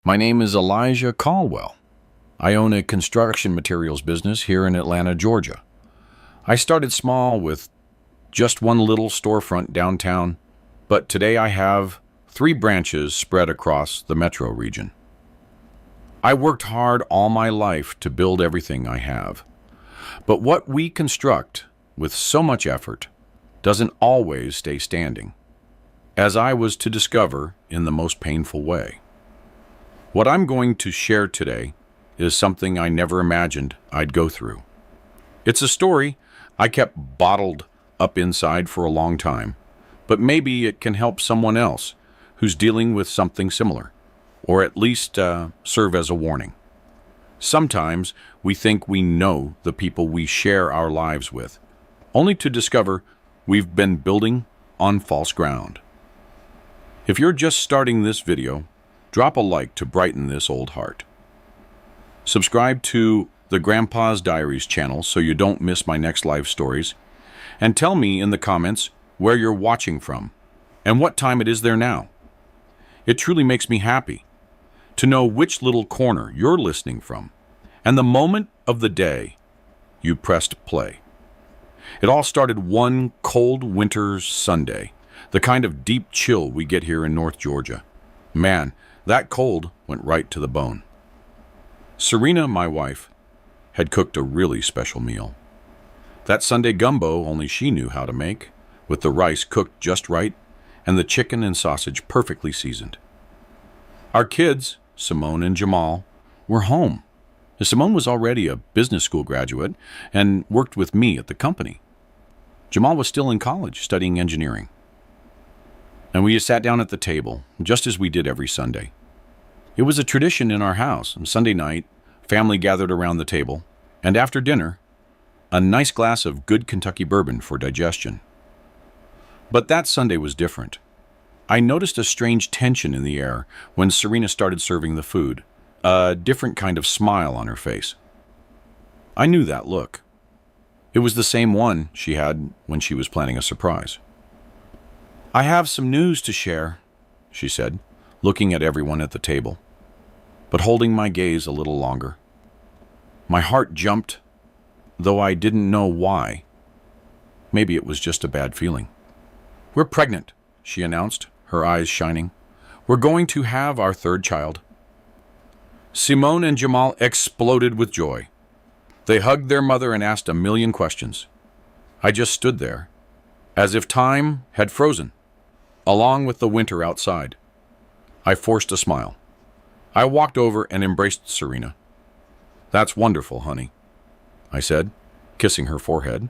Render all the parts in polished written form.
My name is Elijah Caldwell. I own a construction materials business here in Atlanta, Georgia. I started small with just one little storefront downtown, but today I have 3 branches spread across the metro region. I worked hard all my life to build everything I have, but what we construct with so much effort doesn't always stay standing, as I was to discover in the most painful way. What I'm going to share today is something I never imagined I'd go through. It's a story I kept bottled up inside for a long time, but maybe it can help someone else who's dealing with something similar, or at least serve as a warning. Sometimes we think we know the people we share our lives with, only to discover we've been building on false ground. If you're just starting this video, drop a like to brighten this old heart. Subscribe to the Grandpa's Diaries channel so you don't miss my next live stories. And tell me in the comments where you're watching from and what time it is there now. It truly makes me happy to know which little corner you're listening from and the moment of the day you pressed play. It all started one cold winter's Sunday, the kind of deep chill we get here in North Georgia. Man, that cold went right to the bone. Serena, my wife, had cooked a really special meal. That Sunday gumbo only she knew how to make, with the rice cooked just right and the chicken and sausage perfectly seasoned. Our kids, Simone and Jamal, were home. Simone was already a business school graduate and worked with me at the company. Jamal was still in college studying engineering. And we sat down at the table, just as we did every Sunday. It was a tradition in our house. On Sunday night, family gathered around the table, and after dinner, a nice glass of good Kentucky bourbon for digestion. But that Sunday was different. I noticed a strange tension in the air when Serena started serving the food, a different kind of smile on her face. I knew that look. It was the same one she had when she was planning a surprise. "I have some news to share," she said, looking at everyone at the table, but holding my gaze a little longer. My heart jumped, though I didn't know why. Maybe it was just a bad feeling. "We're pregnant," she announced, her eyes shining. "We're going to have our 3rd child." Simone and Jamal exploded with joy. They hugged their mother and asked a million questions. I just stood there, as if time had frozen, along with the winter outside. I forced a smile. I walked over and embraced Serena. "That's wonderful, honey," I said, kissing her forehead.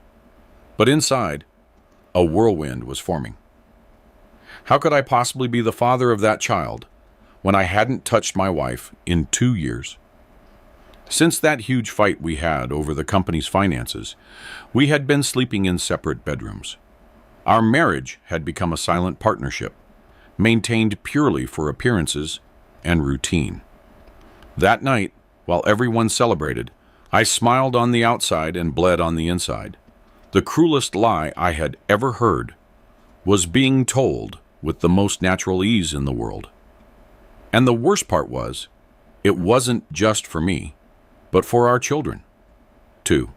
But inside, a whirlwind was forming. How could I possibly be the father of that child when I hadn't touched my wife in 2 years? Since that huge fight we had over the company's finances, we had been sleeping in separate bedrooms. Our marriage had become a silent partnership, maintained purely for appearances and routine. That night, while everyone celebrated, I smiled on the outside and bled on the inside. The cruelest lie I had ever heard was being told with the most natural ease in the world. And the worst part was, it wasn't just for me, but for our children, too.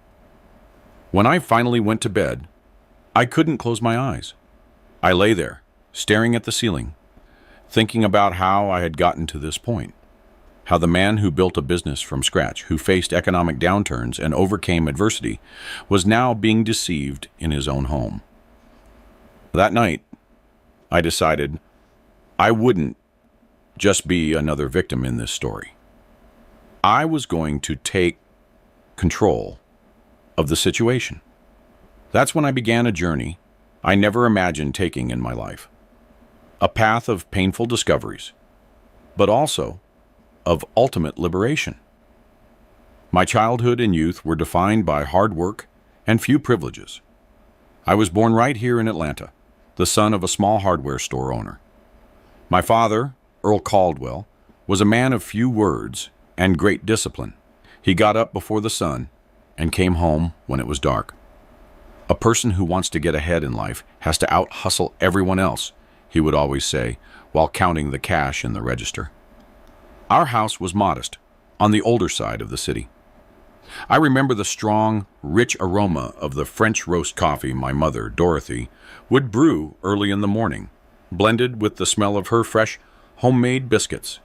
When I finally went to bed, I couldn't close my eyes. I lay there, staring at the ceiling, thinking about how I had gotten to this point. How the man who built a business from scratch, who faced economic downturns and overcame adversity, was now being deceived in his own home. That night, I decided I wouldn't just be another victim in this story. I was going to take control of the situation. That's when I began a journey I never imagined taking in my life. A path of painful discoveries, but also of ultimate liberation. My childhood and youth were defined by hard work and few privileges. I was born right here in Atlanta, the son of a small hardware store owner. My father, Earl Caldwell, was a man of few words and great discipline. He got up before the sun and came home when it was dark. A person who wants to get ahead in life has to out-hustle everyone else, he would always say, while counting the cash in the register. Our house was modest, on the older side of the city. I remember the strong, rich aroma of the French roast coffee my mother, Dorothy, would brew early in the morning, blended with the smell of her fresh, homemade biscuits.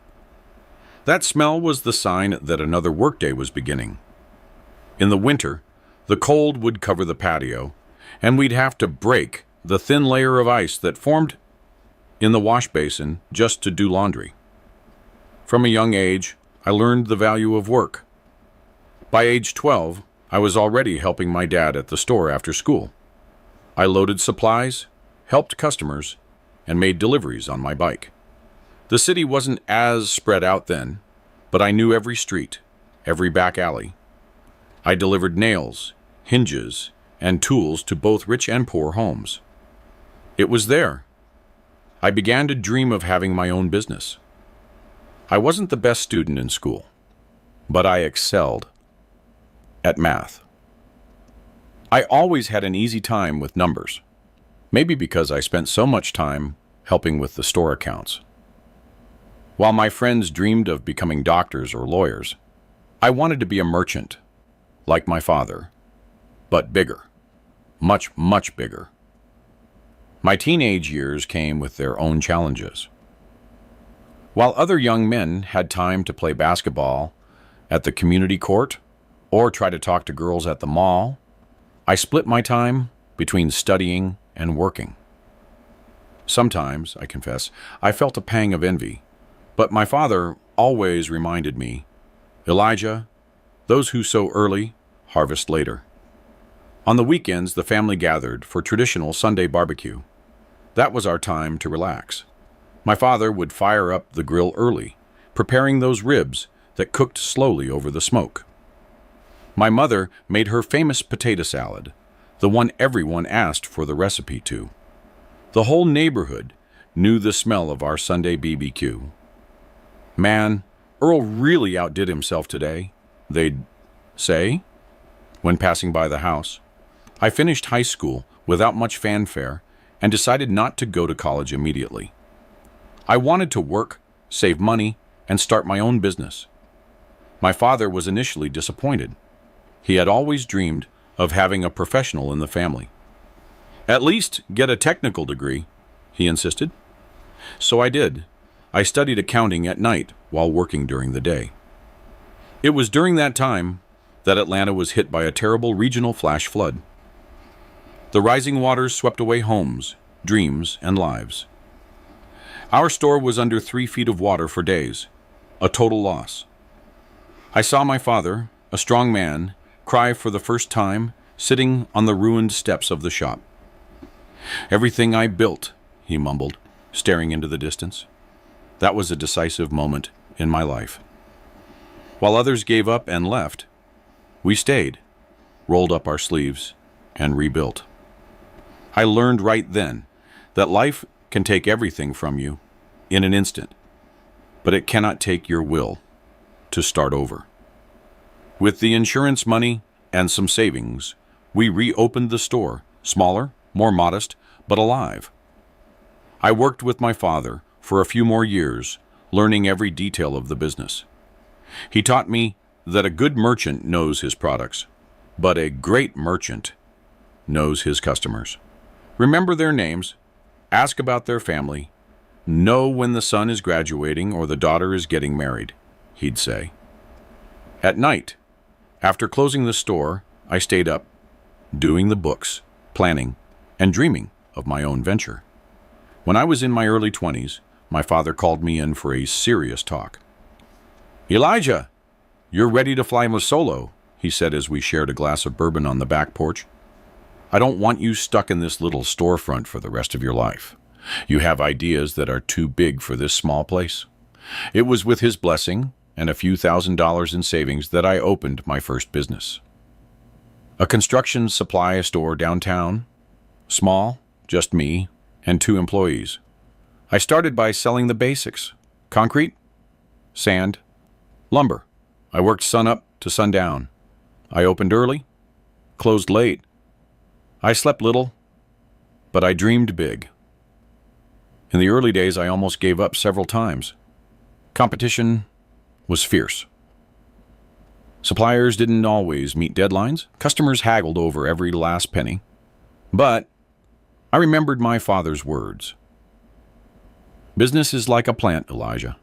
That smell was the sign that another workday was beginning. In the winter, the cold would cover the patio, and we'd have to break the thin layer of ice that formed in the wash basin just to do laundry. From a young age, I learned the value of work. By age 12, I was already helping my dad at the store after school. I loaded supplies, helped customers, and made deliveries on my bike. The city wasn't as spread out then, but I knew every street, every back alley. I delivered nails, hinges, and tools to both rich and poor homes. It was there. I began to dream of having my own business. I wasn't the best student in school, but I excelled at math. I always had an easy time with numbers, maybe because I spent so much time helping with the store accounts. While my friends dreamed of becoming doctors or lawyers, I wanted to be a merchant, like my father, but bigger, much, much bigger. My teenage years came with their own challenges. While other young men had time to play basketball at the community court or try to talk to girls at the mall, I split my time between studying and working. Sometimes, I confess, I felt a pang of envy, but my father always reminded me, "Elijah, those who sow early harvest later." On the weekends, the family gathered for traditional Sunday barbecue. That was our time to relax. My father would fire up the grill early, preparing those ribs that cooked slowly over the smoke. My mother made her famous potato salad, the one everyone asked for the recipe to. The whole neighborhood knew the smell of our Sunday BBQ. "Man, Earl really outdid himself today," they'd say when passing by the house. I finished high school without much fanfare and decided not to go to college immediately. I wanted to work, save money, and start my own business. My father was initially disappointed. He had always dreamed of having a professional in the family. "At least get a technical degree," he insisted. So I did. I studied accounting at night while working during the day. It was during that time that Atlanta was hit by a terrible regional flash flood. The rising waters swept away homes, dreams, and lives. Our store was under 3 feet of water for days, a total loss. I saw my father, a strong man, cry for the first time, sitting on the ruined steps of the shop. "Everything I built," he mumbled, staring into the distance. That was a decisive moment in my life. While others gave up and left, we stayed, rolled up our sleeves, and rebuilt. I learned right then that life can take everything from you in an instant, but it cannot take your will to start over. With the insurance money and some savings, we reopened the store, smaller, more modest, but alive. I worked with my father for a few more years, learning every detail of the business. He taught me that a good merchant knows his products, but a great merchant knows his customers. Remember their names, ask about their family, know when the son is graduating or the daughter is getting married, he'd say. At night, after closing the store, I stayed up, doing the books, planning, and dreaming of my own venture. When I was in my early 20s, my father called me in for a serious talk. "Elijah, you're ready to fly solo," he said as we shared a glass of bourbon on the back porch. "I don't want you stuck in this little storefront for the rest of your life. You have ideas that are too big for this small place." It was with his blessing and a few $1,000s in savings that I opened my first business. A construction supply store downtown, small, just me, and 2 employees. I started by selling the basics: concrete, sand, lumber. I worked sunup to sundown. I opened early, closed late. I slept little, but I dreamed big. In the early days, I almost gave up several times. Competition, was fierce. Suppliers didn't always meet deadlines. Customers haggled over every last penny. But I remembered my father's words. Business is like a plant, Elijah.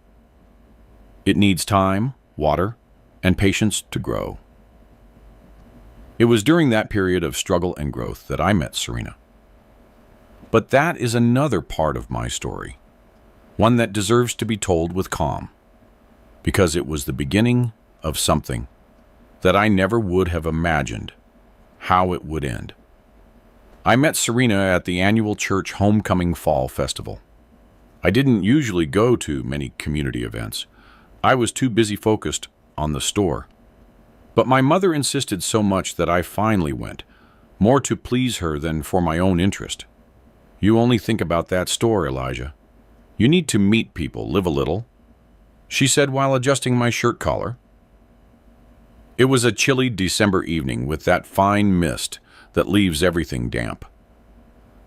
It needs time, water, and patience to grow. It was during that period of struggle and growth that I met Serena. But that is another part of my story, one that deserves to be told with calm, because it was the beginning of something that I never would have imagined how it would end. I met Serena at the annual church homecoming fall festival. I didn't usually go to many community events. I was too busy focused on the store. But my mother insisted so much that I finally went, more to please her than for my own interest. You only think about that store, Elijah. You need to meet people, live a little, she said while adjusting my shirt collar. It was a chilly December evening with that fine mist that leaves everything damp.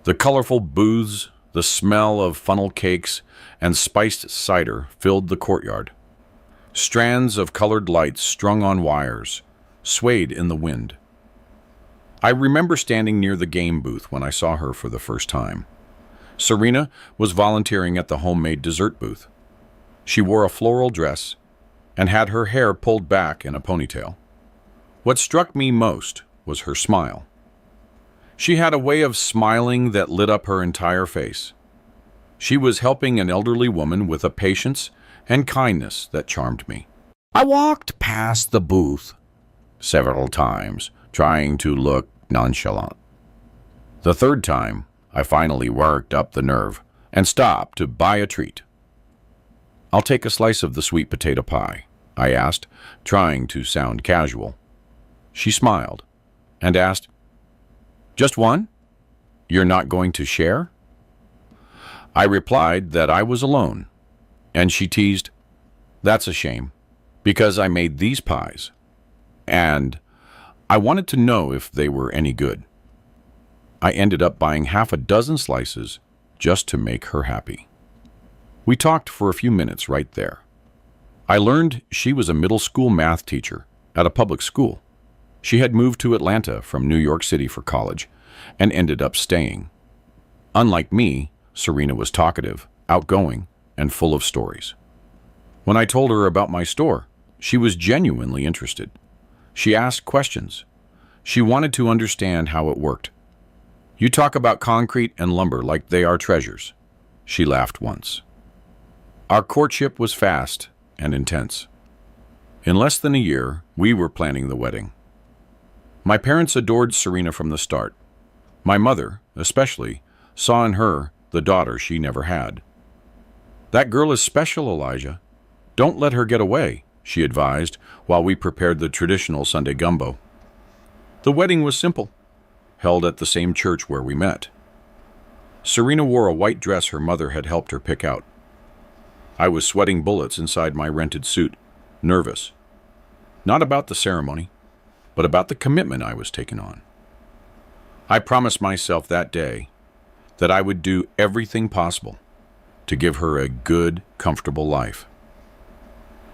The colorful booths, the smell of funnel cakes, and spiced cider filled the courtyard. Strands of colored lights strung on wires swayed in the wind. I remember standing near the game booth when I saw her for the first time. Serena was volunteering at the homemade dessert booth. She wore a floral dress and had her hair pulled back in a ponytail. What struck me most was her smile. She had a way of smiling that lit up her entire face. She was helping an elderly woman with a patience and kindness that charmed me. I walked past the booth several times, trying to look nonchalant. The third time, I finally worked up the nerve and stopped to buy a treat. I'll take a slice of the sweet potato pie, I asked, trying to sound casual. She smiled and asked, "Just one? You're not going to share?" I replied that I was alone, and she teased, "That's a shame, because I made these pies, and I wanted to know if they were any good." I ended up buying half a dozen slices just to make her happy. We talked for a few minutes right there. I learned she was a middle school math teacher at a public school. She had moved to Atlanta from New York City for college and ended up staying. Unlike me, Serena was talkative, outgoing, and full of stories. When I told her about my store, she was genuinely interested. She asked questions. She wanted to understand how it worked. "You talk about concrete and lumber like they are treasures," she laughed once. Our courtship was fast and intense. In less than a year, we were planning the wedding. My parents adored Serena from the start. My mother, especially, saw in her the daughter she never had. "That girl is special, Elijah. Don't let her get away," she advised while we prepared the traditional Sunday gumbo. The wedding was simple, held at the same church where we met. Serena wore a white dress her mother had helped her pick out. I was sweating bullets inside my rented suit, nervous. Not about the ceremony, but about the commitment I was taking on. I promised myself that day that I would do everything possible to give her a good, comfortable life.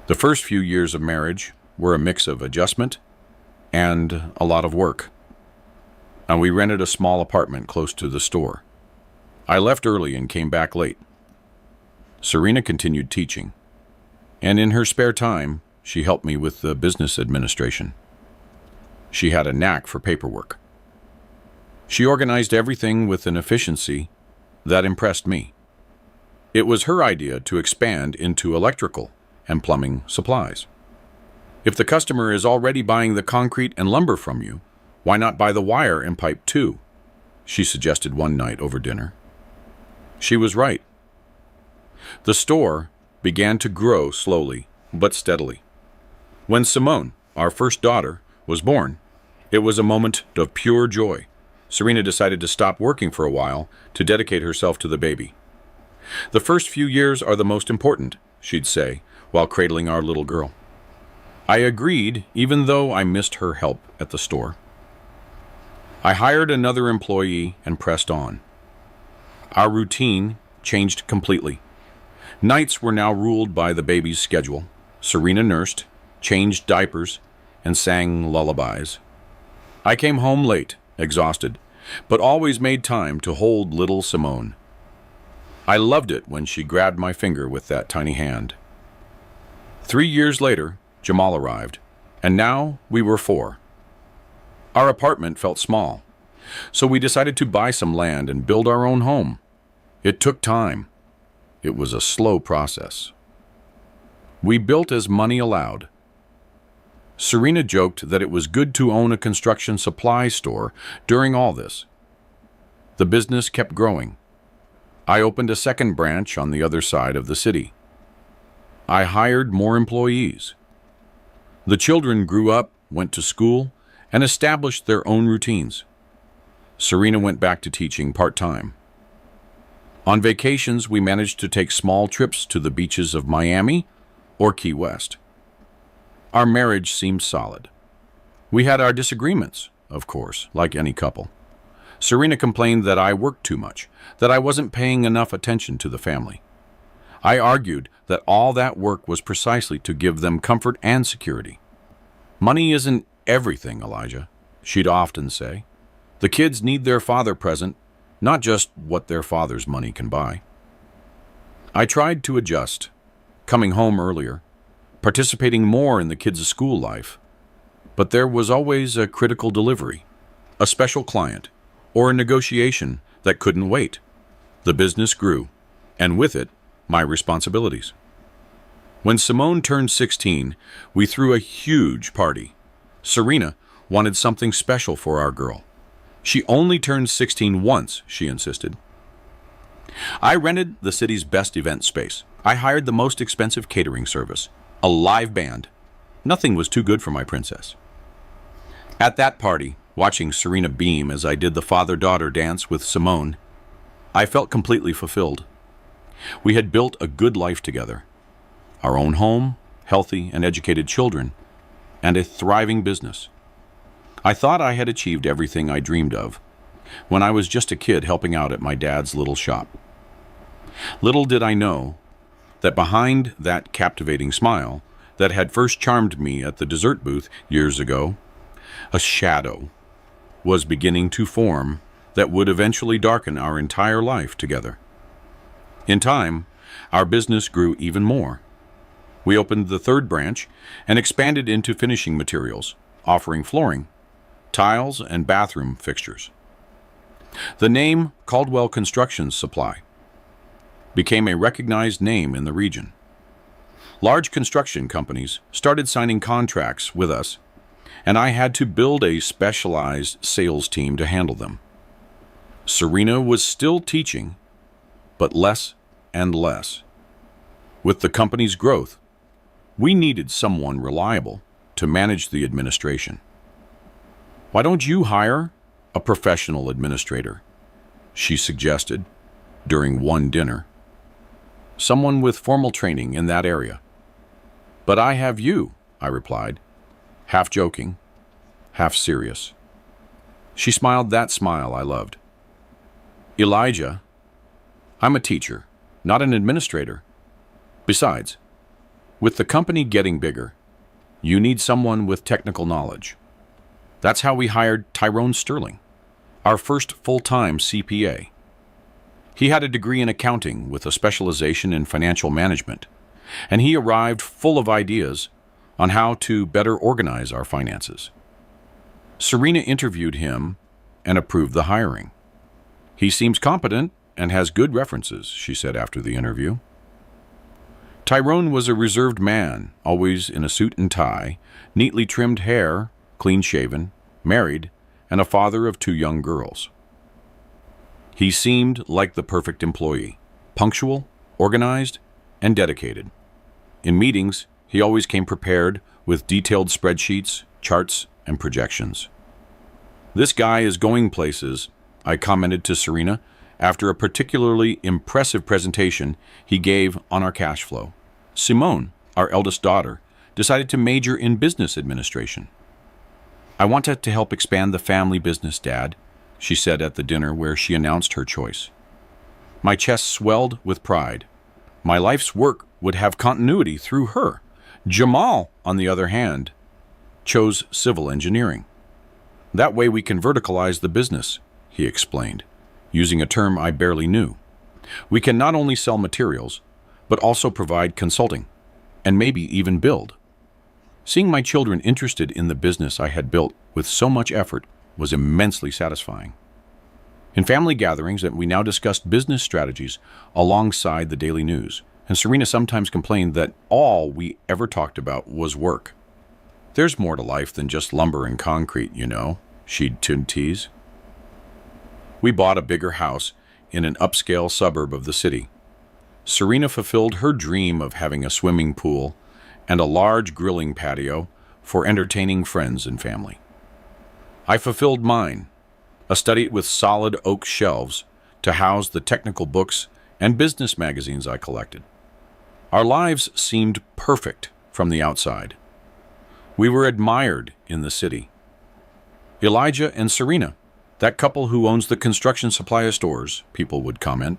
The first few years of marriage were a mix of adjustment and a lot of work. And we rented a small apartment close to the store. I left early and came back late. Serena continued teaching, and in her spare time, she helped me with the business administration. She had a knack for paperwork. She organized everything with an efficiency that impressed me. It was her idea to expand into electrical and plumbing supplies. If the customer is already buying the concrete and lumber from you, why not buy the wire and pipe too? She suggested one night over dinner. She was right. The store began to grow slowly but steadily. When Simone, our first daughter, was born, it was a moment of pure joy. Serena decided to stop working for a while to dedicate herself to the baby. "The first few years are the most important," she'd say, while cradling our little girl. I agreed, even though I missed her help at the store. I hired another employee and pressed on. Our routine changed completely. Nights were now ruled by the baby's schedule. Serena nursed, changed diapers, and sang lullabies. I came home late, exhausted, but always made time to hold little Simone. I loved it when she grabbed my finger with that tiny hand. 3 years later, Jamal arrived, and now we were 4. Our apartment felt small, so we decided to buy some land and build our own home. It took time. It was a slow process. We built as money allowed. Serena joked that it was good to own a construction supply store during all this. The business kept growing. I opened a second branch on the other side of the city. I hired more employees. The children grew up, went to school, and established their own routines. Serena went back to teaching part-time. On vacations, we managed to take small trips to the beaches of Miami or Key West. Our marriage seemed solid. We had our disagreements, of course, like any couple. Serena complained that I worked too much, that I wasn't paying enough attention to the family. I argued that all that work was precisely to give them comfort and security. Money isn't everything, Elijah, she'd often say. The kids need their father present, not just what their father's money can buy. I tried to adjust, coming home earlier, participating more in the kids' school life, but there was always a critical delivery, a special client, or a negotiation that couldn't wait. The business grew, and with it, my responsibilities. When Simone turned 16, we threw a huge party. Serena wanted something special for our girl. She only turned 16 once, she insisted. I rented the city's best event space. I hired the most expensive catering service, a live band. Nothing was too good for my princess. At that party, watching Serena beam as I did the father-daughter dance with Simone, I felt completely fulfilled. We had built a good life together. Our own home, healthy and educated children, and a thriving business. I thought I had achieved everything I dreamed of when I was just a kid helping out at my dad's little shop. Little did I know that behind that captivating smile that had first charmed me at the dessert booth years ago, a shadow was beginning to form that would eventually darken our entire life together. In time, our business grew even more. We opened the third branch and expanded into finishing materials, offering flooring, tiles, and bathroom fixtures. The name Caldwell Construction Supply became a recognized name in the region. Large construction companies started signing contracts with us, and I had to build a specialized sales team to handle them. Serena was still teaching, but less and less. With the company's growth, we needed someone reliable to manage the administration. "Why don't you hire a professional administrator?" she suggested during one dinner. "Someone with formal training in that area." "But I have you," I replied, half joking, half serious. She smiled that smile I loved. "Elijah, I'm a teacher, not an administrator. Besides, with the company getting bigger, you need someone with technical knowledge." That's how we hired Tyrone Sterling, our first full-time CPA. He had a degree in accounting with a specialization in financial management, and he arrived full of ideas on how to better organize our finances. Serena interviewed him and approved the hiring. "He seems competent and has good references," she said after the interview. Tyrone was a reserved man, always in a suit and tie, neatly trimmed hair, clean-shaven, married, and a father of 2 young girls. He seemed like the perfect employee, punctual, organized, and dedicated. In meetings, he always came prepared with detailed spreadsheets, charts, and projections. "This guy is going places," I commented to Serena after a particularly impressive presentation he gave on our cash flow. Simone, our eldest daughter, decided to major in business administration. "I wanted to help expand the family business, Dad," she said at the dinner where she announced her choice. My chest swelled with pride. My life's work would have continuity through her, Jamal, on the other hand, chose civil engineering. That way we can verticalize the business, he explained, using a term I barely knew. We can not only sell materials, but also provide consulting, and maybe even build. Seeing my children interested in the business I had built with so much effort was immensely satisfying. In family gatherings, we now discussed business strategies alongside the daily news, and Serena sometimes complained that all we ever talked about was work. There's more to life than just lumber and concrete, you know, she'd tease. We bought a bigger house in an upscale suburb of the city. Serena fulfilled her dream of having a swimming pool and a large grilling patio for entertaining friends and family. I fulfilled mine, a study with solid oak shelves to house the technical books and business magazines I collected. Our lives seemed perfect from the outside. We were admired in the city. Elijah and Serena, that couple who owns the construction supply stores, people would comment.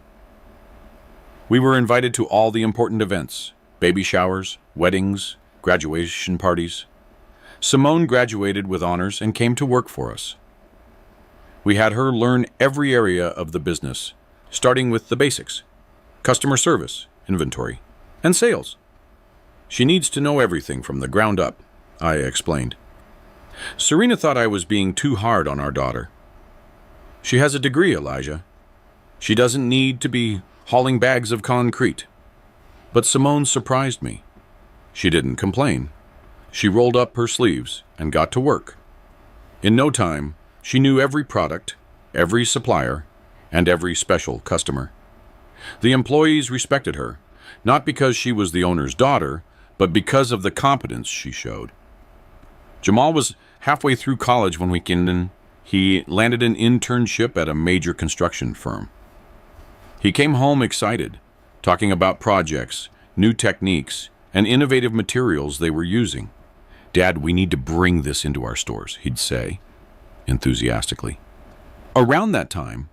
We were invited to all the important events, baby showers, weddings, graduation parties. Simone graduated with honors and came to work for us. We had her learn every area of the business, starting with the basics: customer service, inventory, and sales. She needs to know everything from the ground up, I explained. Serena thought I was being too hard on our daughter. She has a degree, Elijah. She doesn't need to be hauling bags of concrete. But Simone surprised me. She didn't complain. She rolled up her sleeves and got to work. In no time, she knew every product, every supplier, and every special customer. The employees respected her, not because she was the owner's daughter, but because of the competence she showed. Jamal was halfway through college when he landed an internship at a major construction firm. He came home excited, talking about projects, new techniques, and innovative materials they were using. "Dad, we need to bring this into our stores," he'd say, enthusiastically. Around that time,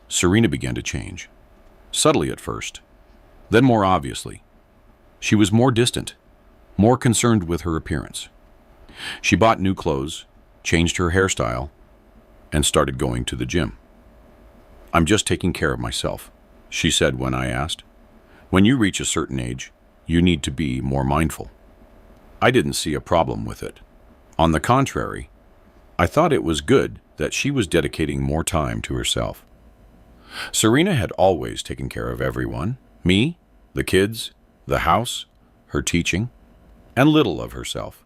Serena began to change. Subtly at first, then more obviously. She was more distant, more concerned with her appearance. She bought new clothes, changed her hairstyle, and started going to the gym. "I'm just taking care of myself," she said when I asked. "When you reach a certain age, you need to be more mindful." I didn't see a problem with it. On the contrary, I thought it was good that she was dedicating more time to herself. Serena had always taken care of everyone: me, the kids, the house, her teaching, and little of herself.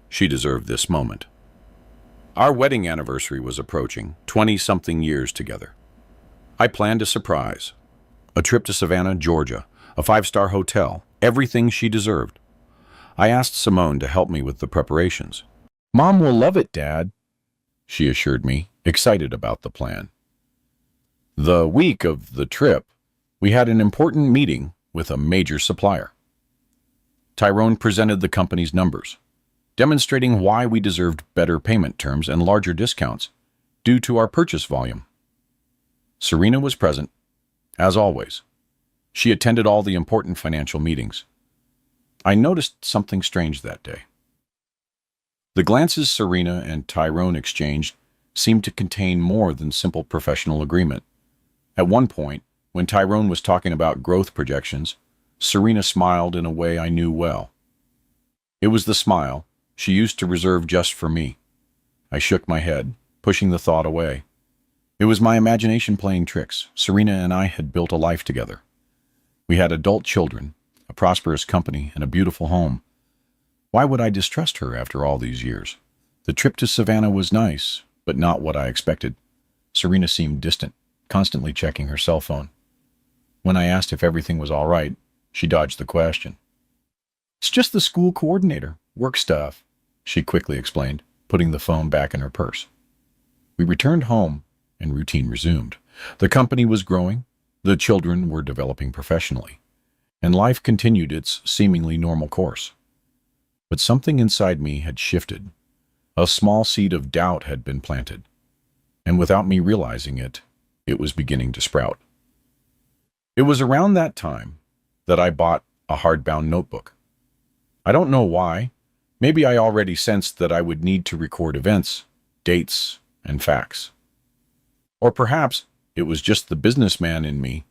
She deserved this moment. Our wedding anniversary was approaching, 20-something years together. I planned a surprise. A trip to Savannah, Georgia, a 5-star hotel, everything she deserved. I asked Simone to help me with the preparations. "Mom will love it, Dad," she assured me, excited about the plan. The week of the trip, we had an important meeting with a major supplier. Tyrone presented the company's numbers, demonstrating why we deserved better payment terms and larger discounts due to our purchase volume. Serena was present, as always. She attended all the important financial meetings. I noticed something strange that day. The glances Serena and Tyrone exchanged seemed to contain more than simple professional agreement. At one point, when Tyrone was talking about growth projections, Serena smiled in a way I knew well. It was the smile she used to reserve just for me. I shook my head, pushing the thought away. It was my imagination playing tricks. Serena and I had built a life together. We had adult children, a prosperous company, and a beautiful home. Why would I distrust her after all these years? The trip to Savannah was nice, but not what I expected. Serena seemed distant, constantly checking her cell phone. When I asked if everything was all right, she dodged the question. "It's just the school coordinator, work stuff," she quickly explained, putting the phone back in her purse. We returned home, and routine resumed. The company was growing, the children were developing professionally, and life continued its seemingly normal course. But something inside me had shifted. A small seed of doubt had been planted, and without me realizing it, it was beginning to sprout. It was around that time that I bought a hardbound notebook. I don't know why. Maybe I already sensed that I would need to record events, dates, and facts. Or perhaps it was just the businessman in me,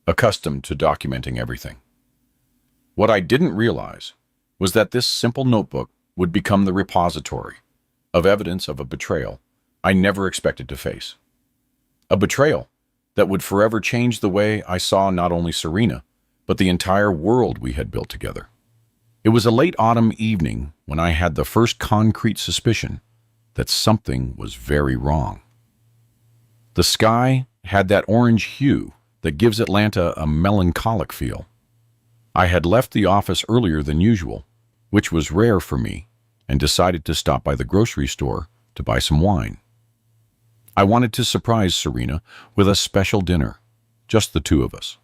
accustomed to documenting everything. What I didn't realize was that this simple notebook would become the repository of evidence of a betrayal I never expected to face. A betrayal that would forever change the way I saw not only Serena, but the entire world we had built together. It was a late autumn evening when I had the first concrete suspicion that something was very wrong. The sky had that orange hue that gives Atlanta a melancholic feel. I had left the office earlier than usual, which was rare for me, and decided to stop by the grocery store to buy some wine. I wanted to surprise Serena with a special dinner, just the two of us.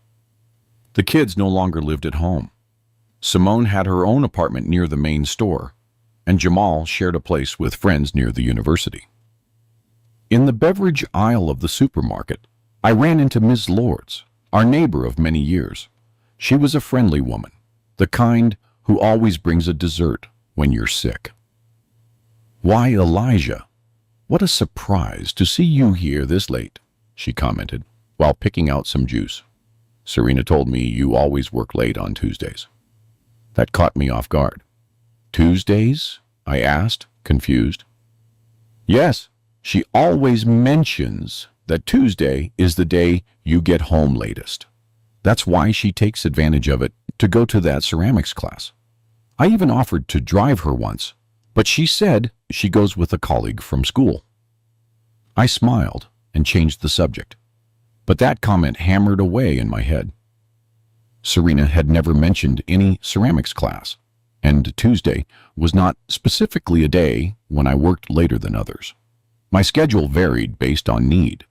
The kids no longer lived at home. Simone had her own apartment near the main store, and Jamal shared a place with friends near the university. In the beverage aisle of the supermarket, I ran into Ms. Lords, our neighbor of many years. She was a friendly woman, the kind who always brings a dessert when you're sick. "Why, Elijah, what a surprise to see you here this late," she commented, while picking out some juice. "Serena told me you always work late on Tuesdays." That caught me off guard. "Tuesdays?" I asked, confused. "Yes, she always mentions that Tuesday is the day you get home latest. That's why she takes advantage of it to go to that ceramics class. I even offered to drive her once, but she said she goes with a colleague from school." I smiled and changed the subject, but that comment hammered away in my head. Serena had never mentioned any ceramics class, and Tuesday was not specifically a day when I worked later than others. My schedule varied based on need.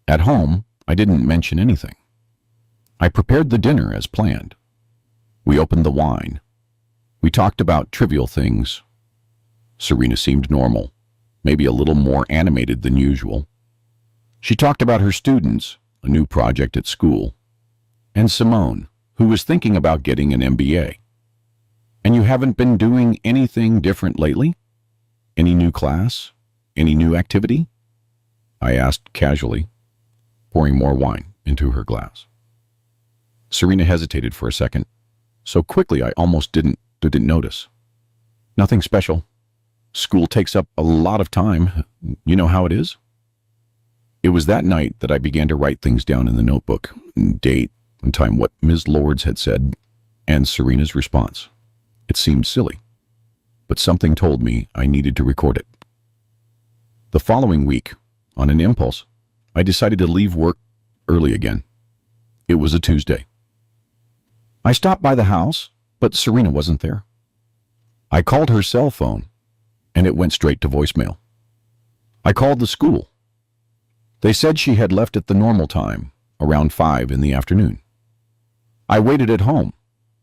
At home, I didn't mention anything. I prepared the dinner as planned. We opened the wine. We talked about trivial things. Serena seemed normal, maybe a little more animated than usual. She talked about her students, a new project at school, and Simone, who was thinking about getting an MBA. "And you haven't been doing anything different lately? Any new class? Any new activity?" I asked casually, pouring more wine into her glass. Serena hesitated for a second, so quickly I almost didn't notice. "Nothing special. School takes up a lot of time. You know how it is?" It was that night that I began to write things down in the notebook, date and time, what Ms. Lords had said, and Serena's response. It seemed silly, but something told me I needed to record it. The following week, on an impulse, I decided to leave work early again. It was a Tuesday. I stopped by the house, but Serena wasn't there. I called her cell phone, and it went straight to voicemail. I called the school. They said she had left at the normal time, around 5 in the afternoon. I waited at home,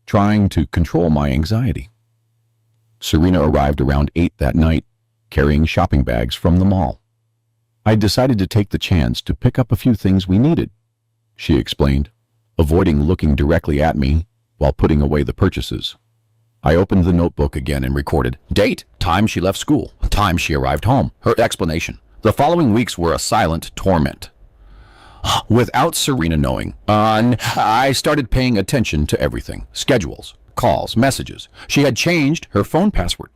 trying to control my anxiety. Serena arrived around 8 that night, carrying shopping bags from the mall. I decided to take the chance to pick up a few things we needed, she explained, avoiding looking directly at me while putting away the purchases. I opened the notebook again and recorded date, time she left school, time she arrived home, her explanation. The following weeks were a silent torment. Without Serena knowing, I started paying attention to everything. Schedules, calls, messages. She had changed her phone password.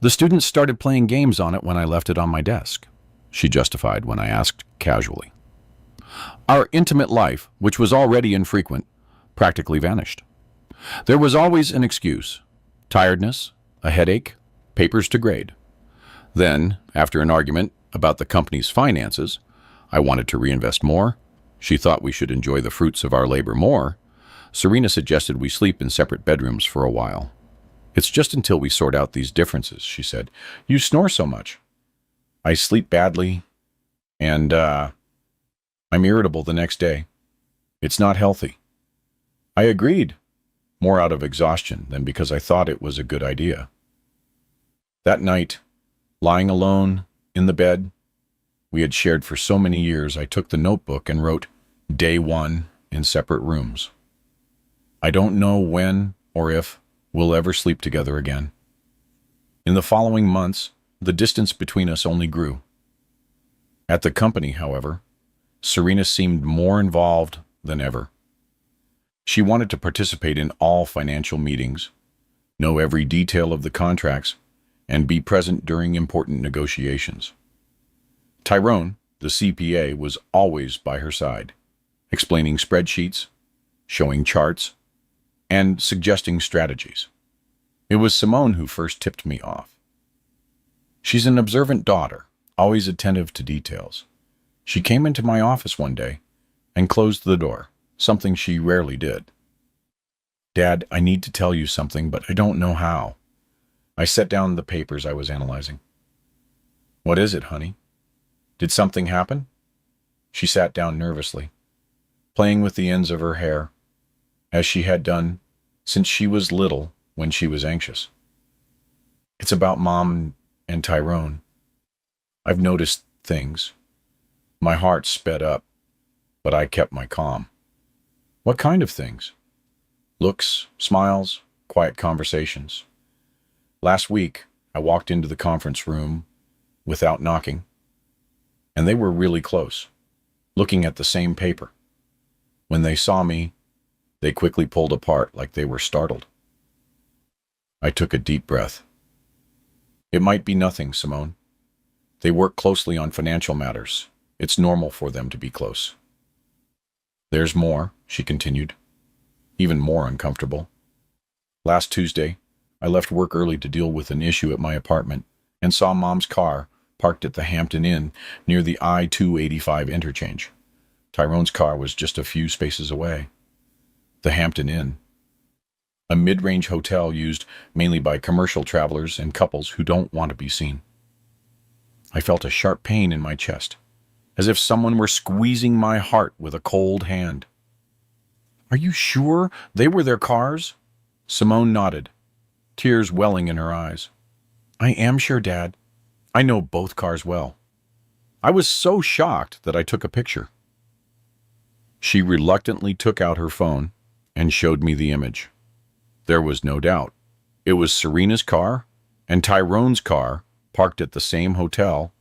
The students started playing games on it when I left it on my desk, she justified when I asked casually. Our intimate life, which was already infrequent, practically vanished. There was always an excuse: tiredness, a headache, papers to grade. Then, after an argument about the company's finances, I wanted to reinvest more. She thought we should enjoy the fruits of our labor more. Serena suggested we sleep in separate bedrooms for a while. It's just until we sort out these differences, she said. You snore so much. I sleep badly, and I'm irritable the next day. It's not healthy. I agreed, more out of exhaustion than because I thought it was a good idea. That night, lying alone in the bed we had shared for so many years, I took the notebook and wrote Day 1 in separate rooms. I don't know when or if we'll ever sleep together again. In the following months, the distance between us only grew. At the company, however, Serena seemed more involved than ever. She wanted to participate in all financial meetings, know every detail of the contracts, and be present during important negotiations. Tyrone, the CPA, was always by her side, explaining spreadsheets, showing charts, and suggesting strategies. It was Simone who first tipped me off. She's an observant daughter, always attentive to details. She came into my office one day and closed the door, something she rarely did. "Dad, I need to tell you something, but I don't know how." I set down the papers I was analyzing. "What is it, honey? Did something happen?" She sat down nervously, playing with the ends of her hair, as she had done since she was little when she was anxious. "It's about Mom and Tyrone. I've noticed things." My heart sped up, but I kept my calm. "What kind of things?" "Looks, smiles, quiet conversations. Last week, I walked into the conference room without knocking, and they were really close, looking at the same paper. When they saw me, they quickly pulled apart like they were startled." I took a deep breath. "It might be nothing, Simone. They work closely on financial matters. It's normal for them to be close." "There's more," she continued, even more uncomfortable. "Last Tuesday, I left work early to deal with an issue at my apartment and saw Mom's car parked at the Hampton Inn near the I-285 interchange. Tyrone's car was just a few spaces away. The Hampton Inn, a mid-range hotel used mainly by commercial travelers and couples who don't want to be seen. I felt a sharp pain in my chest, as if someone were squeezing my heart with a cold hand. "Are you sure they were their cars?" Simone nodded, tears welling in her eyes. "I am sure, Dad. I know both cars well." I was so shocked that I took a picture. She reluctantly took out her phone and showed me the image. There was no doubt. It was Serena's car and Tyrone's car parked at the same hotel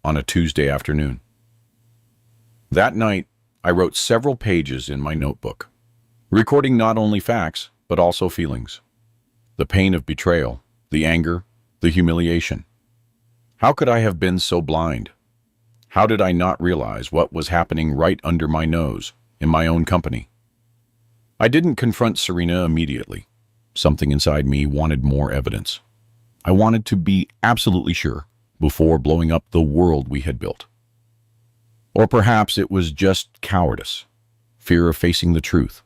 on a Tuesday afternoon. That night, I wrote several pages in my notebook, recording not only facts, but also feelings. The pain of betrayal, the anger, the humiliation. How could I have been so blind? How did I not realize what was happening right under my nose in my own company? I didn't confront Serena immediately. Something inside me wanted more evidence. I wanted to be absolutely sure before blowing up the world we had built. Or perhaps it was just cowardice, fear of facing the truth,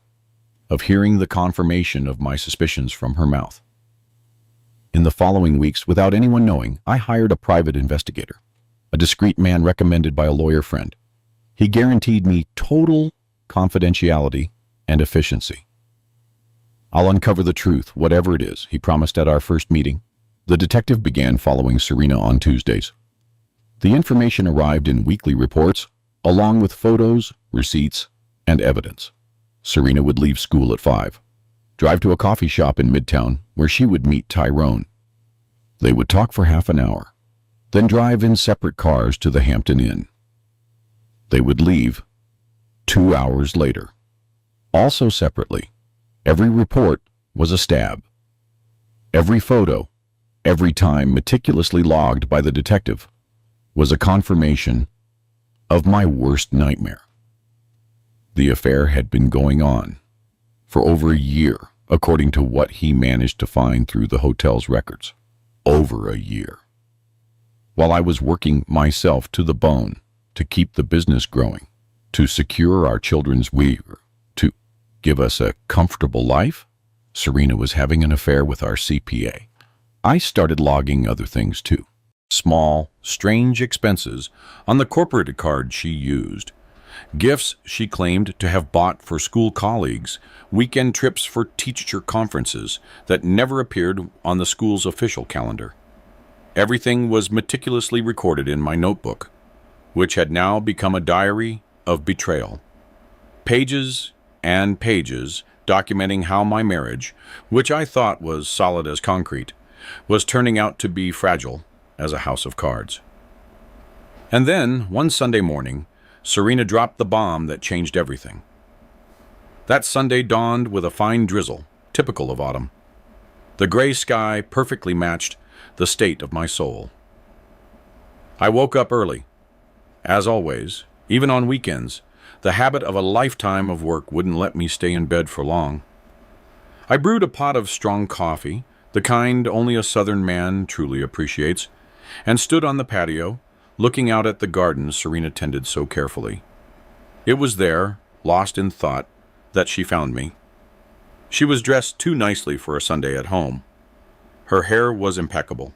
of hearing the confirmation of my suspicions from her mouth. In the following weeks, without anyone knowing, I hired a private investigator, a discreet man recommended by a lawyer friend. He guaranteed me total confidentiality and efficiency. "I'll uncover the truth, whatever it is," he promised at our first meeting. The detective began following Serena on Tuesdays. The information arrived in weekly reports, along with photos, receipts, and evidence. Serena would leave school at 5, drive to a coffee shop in Midtown where she would meet Tyrone. They would talk for half an hour, then drive in separate cars to the Hampton Inn. They would leave 2 hours later, also separately. Every report was a stab. Every photo, every time meticulously logged by the detective, was a confirmation of my worst nightmare. The affair had been going on for over a year, according to what he managed to find through the hotel's records. Over a year. While I was working myself to the bone to keep the business growing, to secure our children's to give us a comfortable life, Serena was having an affair with our CPA. I started logging other things too. Small, strange expenses on the corporate card she used. Gifts she claimed to have bought for school colleagues, weekend trips for teacher conferences that never appeared on the school's official calendar. Everything was meticulously recorded in my notebook, which had now become a diary of betrayal. Pages and pages documenting how my marriage, which I thought was solid as concrete, was turning out to be fragile as a house of cards. And then, one Sunday morning, Serena dropped the bomb that changed everything. That Sunday dawned with a fine drizzle, typical of autumn. The gray sky perfectly matched the state of my soul. I woke up early. As always, even on weekends, the habit of a lifetime of work wouldn't let me stay in bed for long. I brewed a pot of strong coffee, the kind only a southern man truly appreciates, and stood on the patio, looking out at the garden Serena tended so carefully. It was there, lost in thought, that she found me. She was dressed too nicely for a Sunday at home. Her hair was impeccable,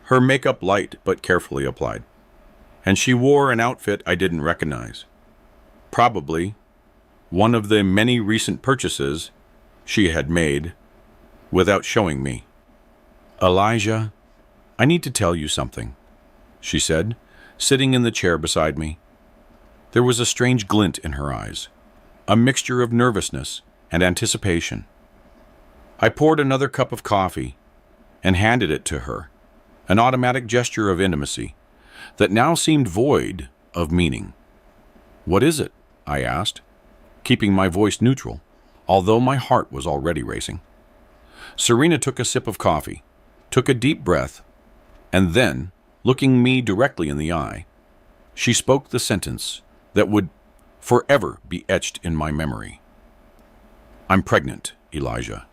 her makeup light but carefully applied, and she wore an outfit I didn't recognize. Probably one of the many recent purchases she had made without showing me. "Elijah, I need to tell you something," she said, sitting in the chair beside me. There was a strange glint in her eyes, a mixture of nervousness and anticipation. I poured another cup of coffee and handed it to her, an automatic gesture of intimacy that now seemed void of meaning. "What is it?" I asked, keeping my voice neutral, although my heart was already racing. Serena took a sip of coffee, took a deep breath, and then, looking me directly in the eye, she spoke the sentence that would forever be etched in my memory. "I'm pregnant, Elijah.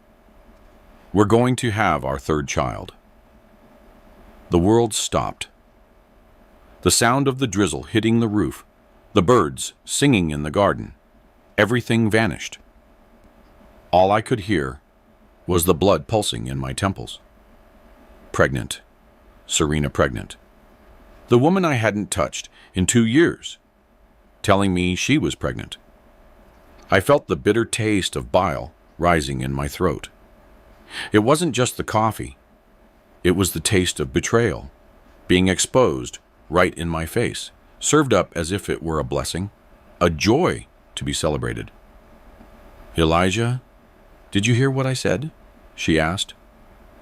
We're going to have our third child." The world stopped. The sound of the drizzle hitting the roof, the birds singing in the garden, everything vanished. All I could hear was the blood pulsing in my temples. Pregnant. Serena pregnant. The woman I hadn't touched in 2 years, telling me she was pregnant. I felt the bitter taste of bile rising in my throat. It wasn't just the coffee. It was the taste of betrayal, being exposed right in my face, served up as if it were a blessing, a joy to be celebrated. "Elijah, did you hear what I said?" she asked,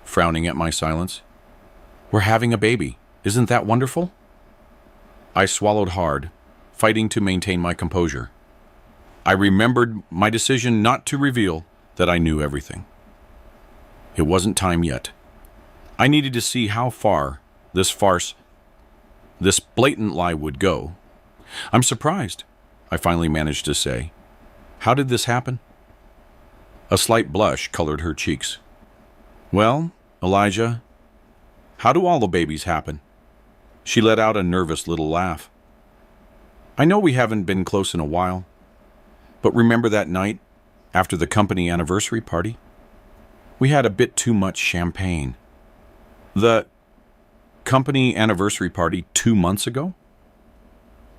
frowning at my silence. "We're having a baby. Isn't that wonderful?" I swallowed hard, fighting to maintain my composure. I remembered my decision not to reveal that I knew everything. It wasn't time yet. I needed to see how far this farce, this blatant lie would go. "I'm surprised," I finally managed to say. "How did this happen?" A slight blush colored her cheeks. "Well, Elijah, how do all the babies happen?" She let out a nervous little laugh. "I know we haven't been close in a while, but remember that night after the company anniversary party? We had a bit too much champagne." "The company anniversary party 2 months ago?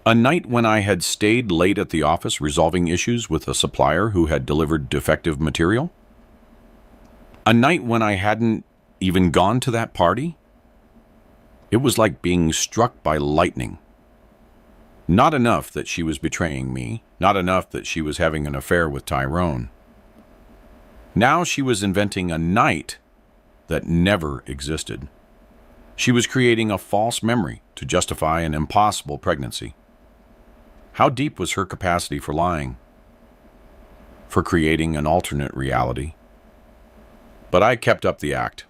A night when I had stayed late at the office resolving issues with a supplier who had delivered defective material? A night when I hadn't even gone to that party?" It was like being struck by lightning. Not enough that she was betraying me, not enough that she was having an affair with Tyrone. Now she was inventing a night that never existed. She was creating a false memory to justify an impossible pregnancy. How deep was her capacity for lying? For creating an alternate reality? But I kept up the act.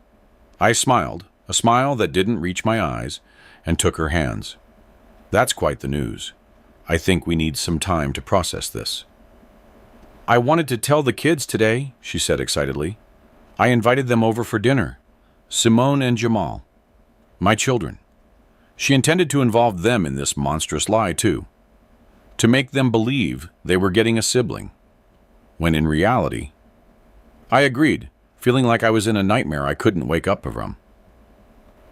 I smiled, a smile that didn't reach my eyes, and took her hands. "That's quite the news. I think we need some time to process this." "I wanted to tell the kids today," she said excitedly. "I invited them over for dinner. Simone and Jamal. My children." She intended to involve them in this monstrous lie, too. To make them believe they were getting a sibling, when in reality... I agreed, feeling like I was in a nightmare I couldn't wake up from.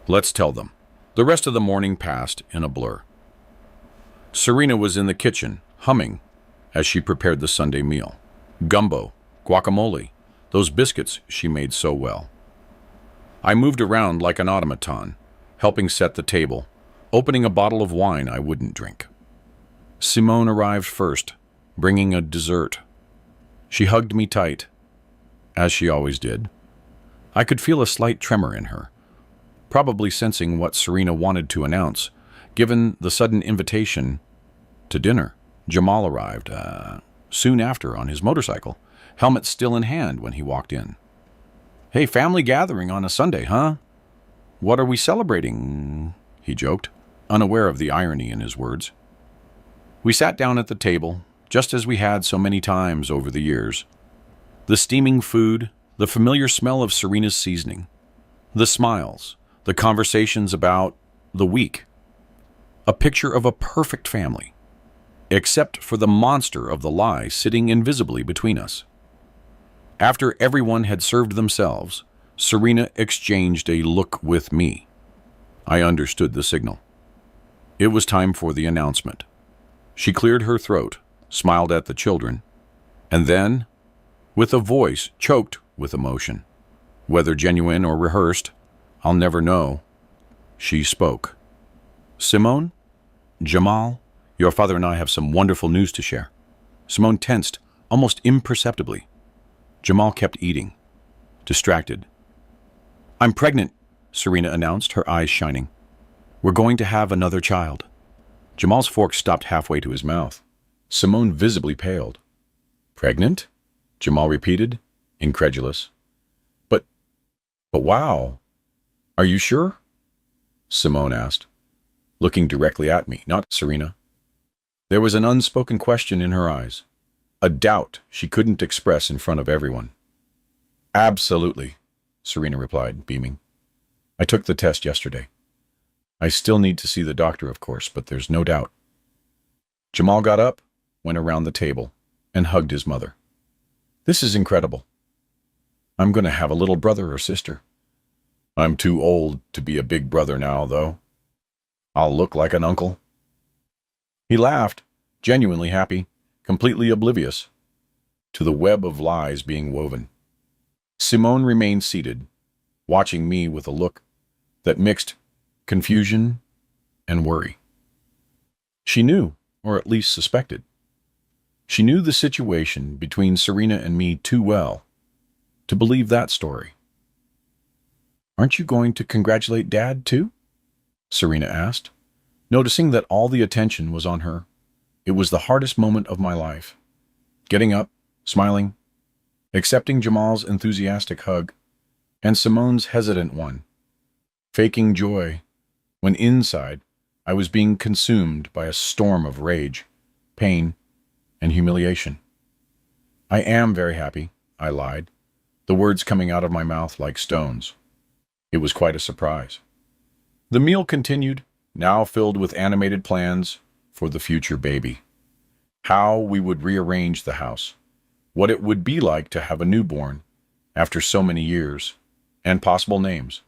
"Let's tell them." The rest of the morning passed in a blur. Serena was in the kitchen, humming, as she prepared the Sunday meal. Gumbo, guacamole, those biscuits she made so well. I moved around like an automaton, helping set the table, opening a bottle of wine I wouldn't drink. Simone arrived first, bringing a dessert. She hugged me tight, as she always did. I could feel a slight tremor in her, probably sensing what Serena wanted to announce, given the sudden invitation to dinner. Jamal arrived soon after on his motorcycle, helmet still in hand when he walked in. "Hey, family gathering on a Sunday, huh? What are we celebrating?" he joked, unaware of the irony in his words. We sat down at the table, just as we had so many times over the years. The steaming food, the familiar smell of Serena's seasoning, the smiles, the conversations about the week. A picture of a perfect family, except for the monster of the lie sitting invisibly between us. After everyone had served themselves, Serena exchanged a look with me. I understood the signal. It was time for the announcement. She cleared her throat, smiled at the children, and then, with a voice choked with emotion, whether genuine or rehearsed, I'll never know, she spoke. "Simone, Jamal, your father and I have some wonderful news to share." Simone tensed, almost imperceptibly. Jamal kept eating, distracted. "I'm pregnant," Serena announced, her eyes shining. "We're going to have another child." Jamal's fork stopped halfway to his mouth. Simone visibly paled. "Pregnant?" Jamal repeated, incredulous. But wow. "Are you sure?" Simone asked, looking directly at me, not Serena. There was an unspoken question in her eyes, a doubt she couldn't express in front of everyone. "Absolutely," Serena replied, beaming. "I took the test yesterday. I still need to see the doctor, of course, but there's no doubt." Jamal got up, went around the table, and hugged his mother. "This is incredible. I'm going to have a little brother or sister. I'm too old to be a big brother now, though. I'll look like an uncle." He laughed, genuinely happy, completely oblivious to the web of lies being woven. Simone remained seated, watching me with a look that mixed confusion and worry. She knew, or at least suspected. She knew the situation between Serena and me too well to believe that story. "Aren't you going to congratulate Dad, too?" Serena asked, noticing that all the attention was on her. It was the hardest moment of my life. Getting up, smiling, accepting Jamal's enthusiastic hug, and Simone's hesitant one, faking joy, when inside I was being consumed by a storm of rage, pain, and humiliation. "I am very happy," I lied, the words coming out of my mouth like stones. It was quite a surprise. The meal continued, now filled with animated plans for the future baby. How we would rearrange the house, what it would be like to have a newborn after so many years, and possible names.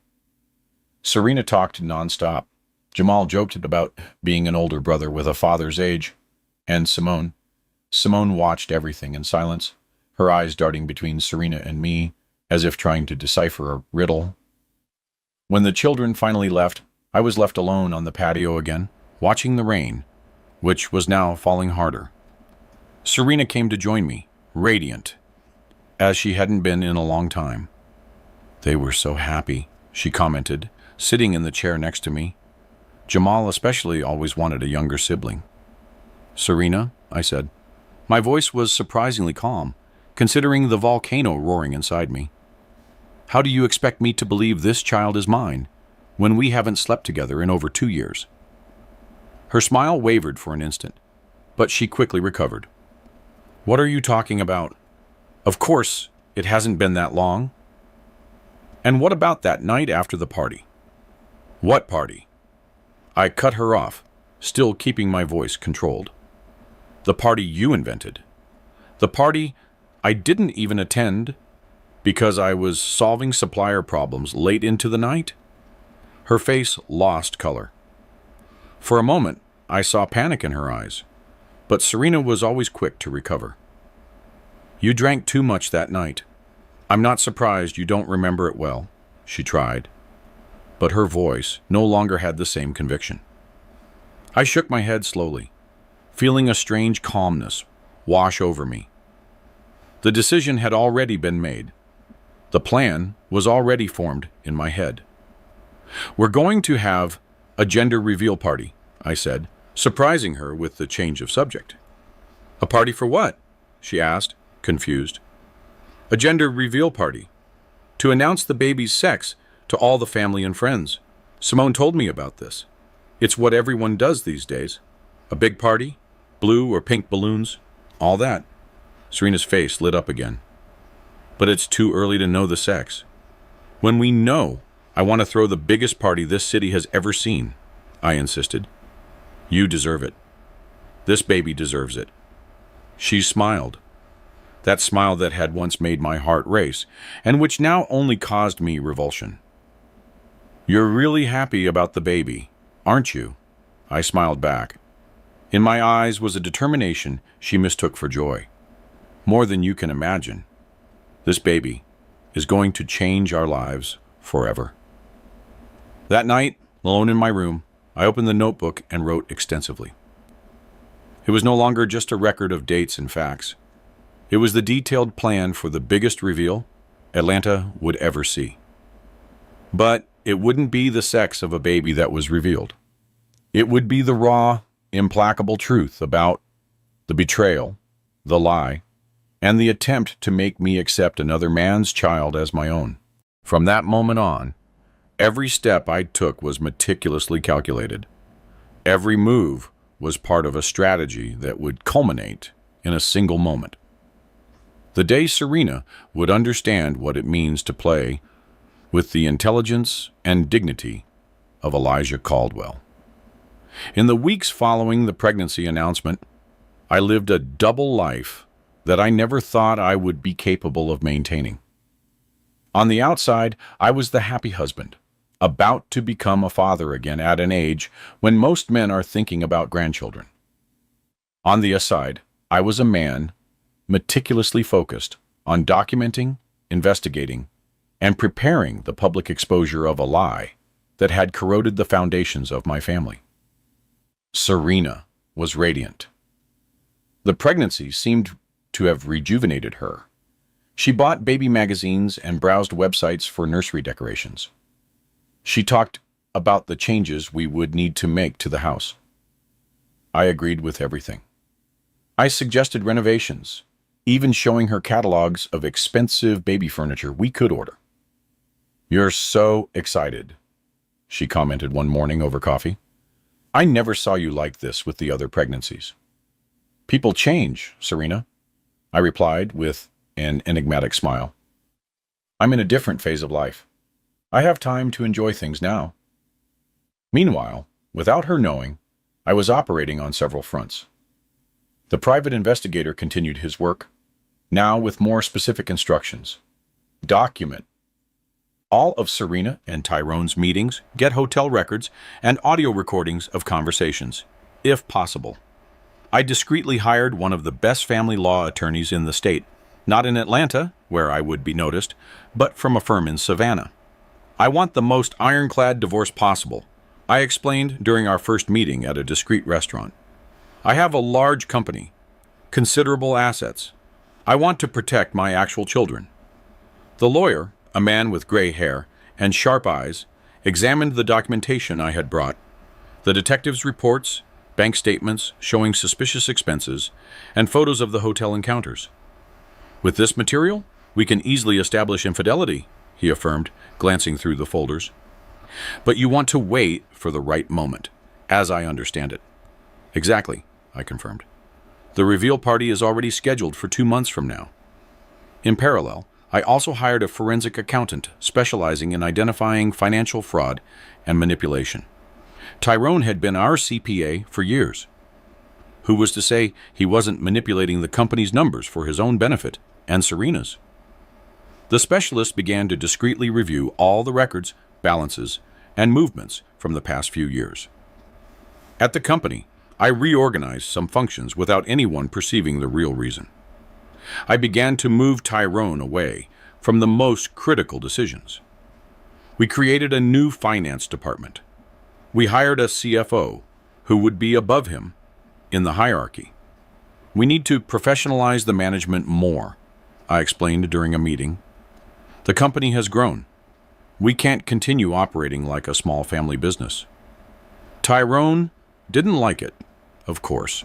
Serena talked nonstop. Jamal joked about being an older brother with a father's age, and Simone watched everything in silence, her eyes darting between Serena and me, as if trying to decipher a riddle. When the children finally left, I was left alone on the patio again, watching the rain, which was now falling harder. Serena came to join me, radiant, as she hadn't been in a long time. "They were so happy," she commented, sitting in the chair next to me. "Jamal especially always wanted a younger sibling." "Serena," I said. My voice was surprisingly calm, considering the volcano roaring inside me. "How do you expect me to believe this child is mine, when we haven't slept together in over 2 years?" Her smile wavered for an instant, but she quickly recovered. "What are you talking about? Of course, it hasn't been that long." "And what about that night after the party?" "What party?" I cut her off, still keeping my voice controlled. "The party you invented. The party I didn't even attend because I was solving supplier problems late into the night." Her face lost color. For a moment, I saw panic in her eyes, but Serena was always quick to recover. "You drank too much that night. I'm not surprised you don't remember it well," she tried, but her voice no longer had the same conviction. I shook my head slowly, feeling a strange calmness wash over me. The decision had already been made. The plan was already formed in my head. "We're going to have a gender reveal party," I said, surprising her with the change of subject. "A party for what?" she asked, confused. "A gender reveal party. To announce the baby's sex to all the family and friends. Simone told me about this. It's what everyone does these days. A big party, blue or pink balloons, all that." Serena's face lit up again. "But it's too early to know the sex. When we know, I want to throw the biggest party this city has ever seen," I insisted. "You deserve it. This baby deserves it." She smiled. That smile that had once made my heart race, and which now only caused me revulsion. "You're really happy about the baby, aren't you?" I smiled back. In my eyes was a determination she mistook for joy. "More than you can imagine. This baby is going to change our lives forever." That night, alone in my room, I opened the notebook and wrote extensively. It was no longer just a record of dates and facts. It was the detailed plan for the biggest reveal Atlanta would ever see. But it wouldn't be the sex of a baby that was revealed. It would be the raw, implacable truth about the betrayal, the lie, and the attempt to make me accept another man's child as my own. From that moment on, every step I took was meticulously calculated. Every move was part of a strategy that would culminate in a single moment. The day Serena would understand what it means to play with the intelligence and dignity of Elijah Caldwell. In the weeks following the pregnancy announcement, I lived a double life that I never thought I would be capable of maintaining. On the outside, I was the happy husband, about to become a father again at an age when most men are thinking about grandchildren. On the aside, I was a man meticulously focused on documenting, investigating, and preparing the public exposure of a lie that had corroded the foundations of my family. Serena was radiant. The pregnancy seemed to have rejuvenated her. She bought baby magazines and browsed websites for nursery decorations. She talked about the changes we would need to make to the house. I agreed with everything. I suggested renovations, even showing her catalogs of expensive baby furniture we could order. "You're so excited," she commented one morning over coffee. "I never saw you like this with the other pregnancies." "People change, Serena," I replied with an enigmatic smile. "I'm in a different phase of life. I have time to enjoy things now." Meanwhile, without her knowing, I was operating on several fronts. The private investigator continued his work, now with more specific instructions. Document all of Serena and Tyrone's meetings, get hotel records, and audio recordings of conversations, if possible. I discreetly hired one of the best family law attorneys in the state, not in Atlanta, where I would be noticed, but from a firm in Savannah. "I want the most ironclad divorce possible," I explained during our first meeting at a discreet restaurant. "I have a large company, considerable assets. I want to protect my actual children." The lawyer, a man with gray hair and sharp eyes, examined the documentation I had brought, the detective's reports, bank statements showing suspicious expenses, and photos of the hotel encounters. "With this material, we can easily establish infidelity," he affirmed, glancing through the folders. "But you want to wait for the right moment, as I understand it." "Exactly," I confirmed. "The reveal party is already scheduled for 2 months from now." In parallel, I also hired a forensic accountant specializing in identifying financial fraud and manipulation. Tyrone had been our CPA for years. Who was to say he wasn't manipulating the company's numbers for his own benefit and Serena's? The specialist began to discreetly review all the records, balances, and movements from the past few years. At the company, I reorganized some functions without anyone perceiving the real reason. I began to move Tyrone away from the most critical decisions. We created a new finance department. We hired a CFO who would be above him in the hierarchy. "We need to professionalize the management more," I explained during a meeting. The company has grown. We can't continue operating like a small family business. Tyrone didn't like it, of course.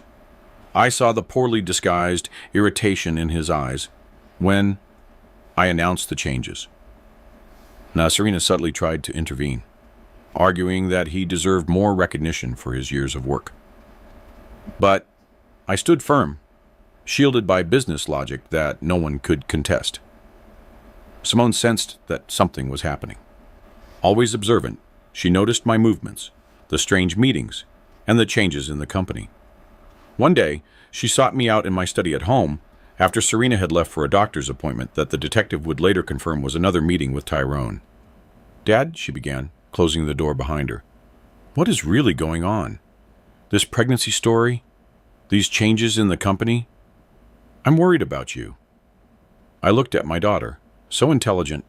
I saw the poorly disguised irritation in his eyes when I announced the changes. Now, Serena subtly tried to intervene, arguing that he deserved more recognition for his years of work. But I stood firm, shielded by business logic that no one could contest. Simone sensed that something was happening. Always observant, she noticed my movements, the strange meetings, and the changes in the company. One day, she sought me out in my study at home after Serena had left for a doctor's appointment that the detective would later confirm was another meeting with Tyrone. "Dad," she began, closing the door behind her. "What is really going on? This pregnancy story? These changes in the company? I'm worried about you." I looked at my daughter, so intelligent,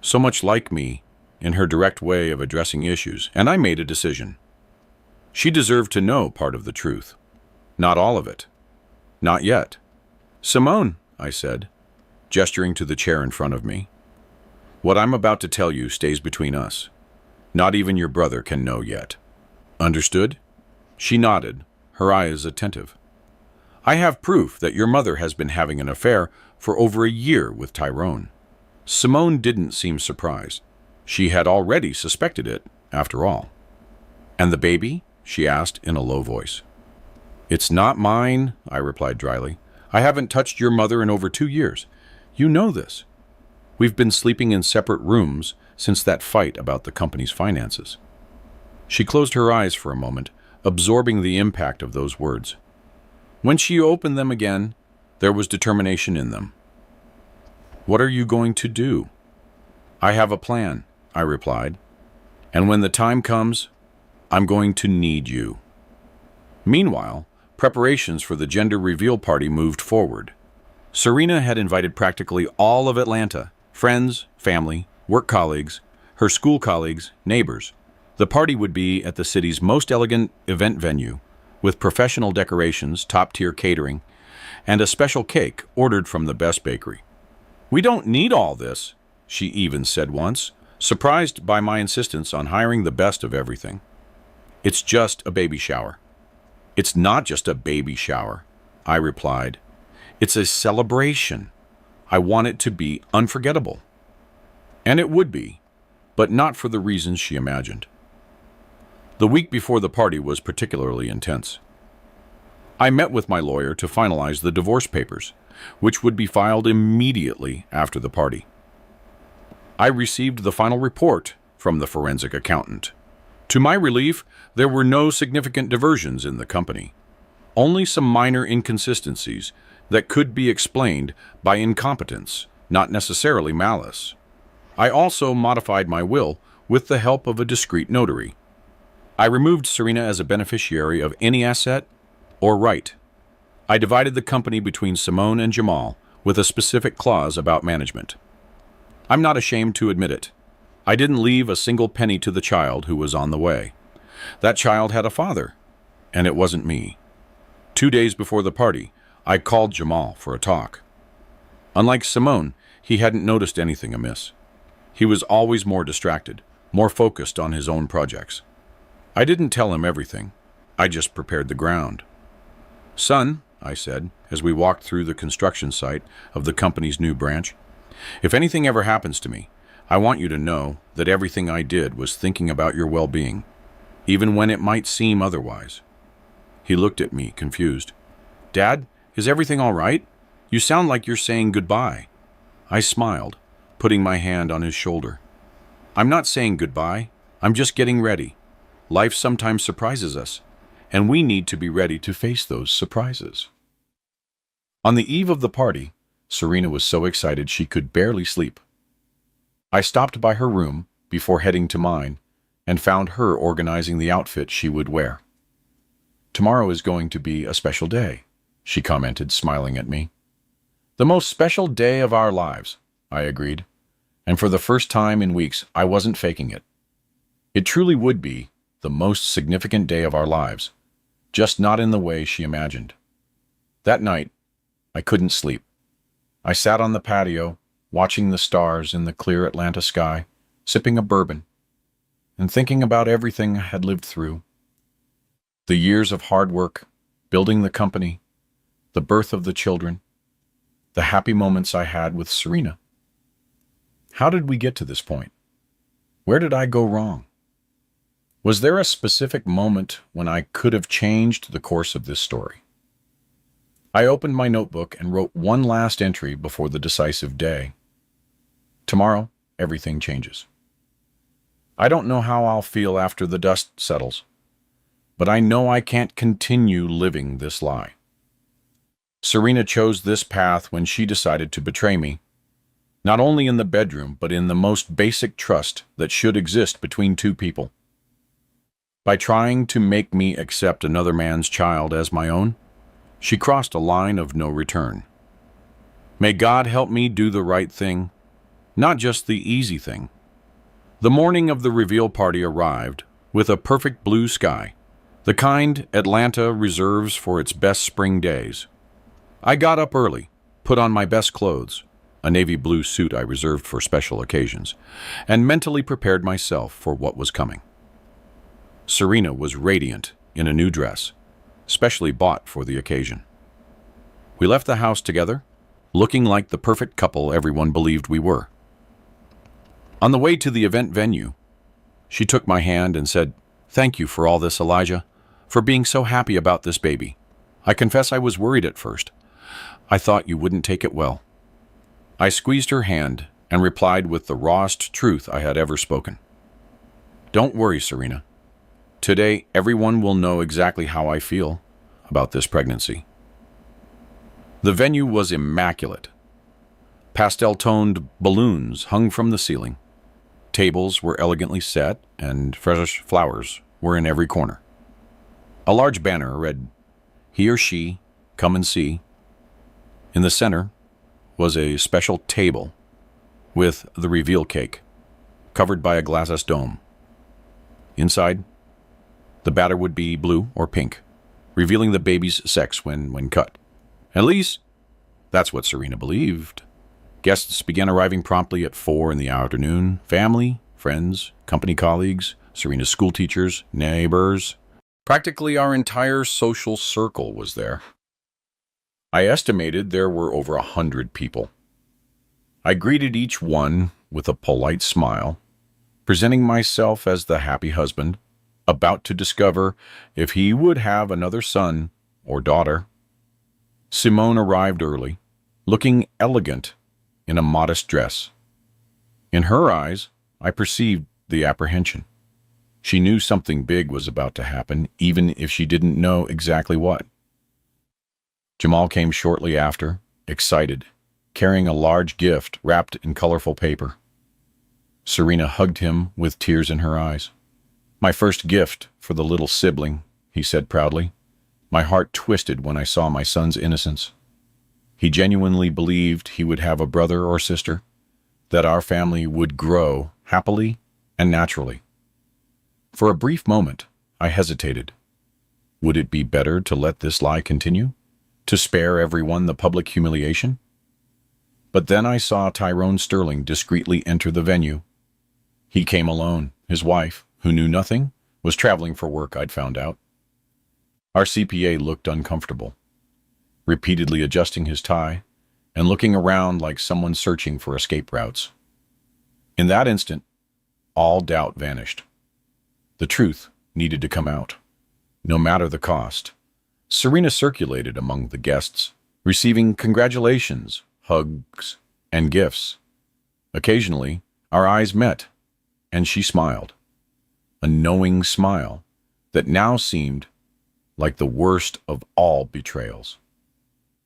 so much like me in her direct way of addressing issues, and I made a decision. She deserved to know part of the truth. Not all of it. Not yet. "Simone," I said, gesturing to the chair in front of me, "what I'm about to tell you stays between us. Not even your brother can know yet. Understood?" She nodded, her eyes attentive. "I have proof that your mother has been having an affair for over a year with Tyrone." Simone didn't seem surprised. She had already suspected it, after all. "And the baby?" she asked in a low voice. "It's not mine," I replied dryly. "I haven't touched your mother in over 2 years. You know this. We've been sleeping in separate rooms since that fight about the company's finances." She closed her eyes for a moment, absorbing the impact of those words. When she opened them again, there was determination in them. "What are you going to do?" "I have a plan," I replied. "And when the time comes, I'm going to need you." Meanwhile, preparations for the gender reveal party moved forward. Serena had invited practically all of Atlanta, friends, family, work colleagues, her school colleagues, neighbors. The party would be at the city's most elegant event venue, with professional decorations, top-tier catering, and a special cake ordered from the best bakery. "We don't need all this," she even said once, surprised by my insistence on hiring the best of everything. "It's just a baby shower." "It's not just a baby shower," I replied. "It's a celebration. I want it to be unforgettable." And it would be, but not for the reasons she imagined. The week before the party was particularly intense. I met with my lawyer to finalize the divorce papers, which would be filed immediately after the party. I received the final report from the forensic accountant. To my relief, there were no significant diversions in the company, only some minor inconsistencies that could be explained by incompetence, not necessarily malice. I also modified my will with the help of a discreet notary. I removed Serena as a beneficiary of any asset or right. I divided the company between Simone and Jamal with a specific clause about management. I'm not ashamed to admit it. I didn't leave a single penny to the child who was on the way. That child had a father, and it wasn't me. 2 days before the party, I called Jamal for a talk. Unlike Simone, he hadn't noticed anything amiss. He was always more distracted, more focused on his own projects. I didn't tell him everything. I just prepared the ground. "Son," I said, as we walked through the construction site of the company's new branch, "if anything ever happens to me, I want you to know that everything I did was thinking about your well-being, even when it might seem otherwise." He looked at me, confused. "Dad, is everything all right? You sound like you're saying goodbye." I smiled, putting my hand on his shoulder. "I'm not saying goodbye. I'm just getting ready. Life sometimes surprises us, and we need to be ready to face those surprises." On the eve of the party, Serena was so excited she could barely sleep. I stopped by her room before heading to mine and found her organizing the outfit she would wear. "Tomorrow is going to be a special day," she commented, smiling at me. "The most special day of our lives," I agreed, and for the first time in weeks, I wasn't faking it. It truly would be the most significant day of our lives, just not in the way she imagined. That night, I couldn't sleep. I sat on the patio, watching the stars in the clear Atlanta sky, sipping a bourbon, and thinking about everything I had lived through. The years of hard work, building the company, the birth of the children, the happy moments I had with Serena. How did we get to this point? Where did I go wrong? Was there a specific moment when I could have changed the course of this story? I opened my notebook and wrote one last entry before the decisive day. Tomorrow, everything changes. I don't know how I'll feel after the dust settles, but I know I can't continue living this lie. Serena chose this path when she decided to betray me, not only in the bedroom, but in the most basic trust that should exist between two people. By trying to make me accept another man's child as my own, she crossed a line of no return. May God help me do the right thing, not just the easy thing. The morning of the reveal party arrived with a perfect blue sky, the kind Atlanta reserves for its best spring days. I got up early, put on my best clothes, a navy blue suit I reserved for special occasions, and mentally prepared myself for what was coming. Serena was radiant in a new dress, specially bought for the occasion. We left the house together, looking like the perfect couple everyone believed we were. On the way to the event venue, she took my hand and said, "Thank you for all this, Elijah, for being so happy about this baby. I confess I was worried at first. I thought you wouldn't take it well." I squeezed her hand and replied with the rawest truth I had ever spoken. "Don't worry, Serena. Today, everyone will know exactly how I feel about this pregnancy." The venue was immaculate. Pastel-toned balloons hung from the ceiling. Tables were elegantly set, and fresh flowers were in every corner. A large banner read, "He or she, come and see." In the center was a special table with the reveal cake, covered by a glass dome. Inside, the batter would be blue or pink, revealing the baby's sex when cut. At least, that's what Serena believed. Guests began arriving promptly at 4 in the afternoon. Family, friends, company colleagues, Serena's school teachers, neighbors. Practically our entire social circle was there. I estimated there were over 100 people. I greeted each one with a polite smile, presenting myself as the happy husband, about to discover if he would have another son or daughter. Simone arrived early, looking elegant in a modest dress. In her eyes, I perceived the apprehension. She knew something big was about to happen, even if she didn't know exactly what. Jamal came shortly after, excited, carrying a large gift wrapped in colorful paper. Serena hugged him with tears in her eyes. "My first gift for the little sibling," he said proudly. My heart twisted when I saw my son's innocence. He genuinely believed he would have a brother or sister, that our family would grow happily and naturally. For a brief moment, I hesitated. Would it be better to let this lie continue? To spare everyone the public humiliation? But then I saw Tyrone Sterling discreetly enter the venue. He came alone. His wife, who knew nothing, was traveling for work, I'd found out. Our CPA looked uncomfortable, repeatedly adjusting his tie and looking around like someone searching for escape routes. In that instant, all doubt vanished. The truth needed to come out, no matter the cost. Serena circulated among the guests, receiving congratulations, hugs, and gifts. Occasionally, our eyes met, and she smiled. A knowing smile that now seemed like the worst of all betrayals.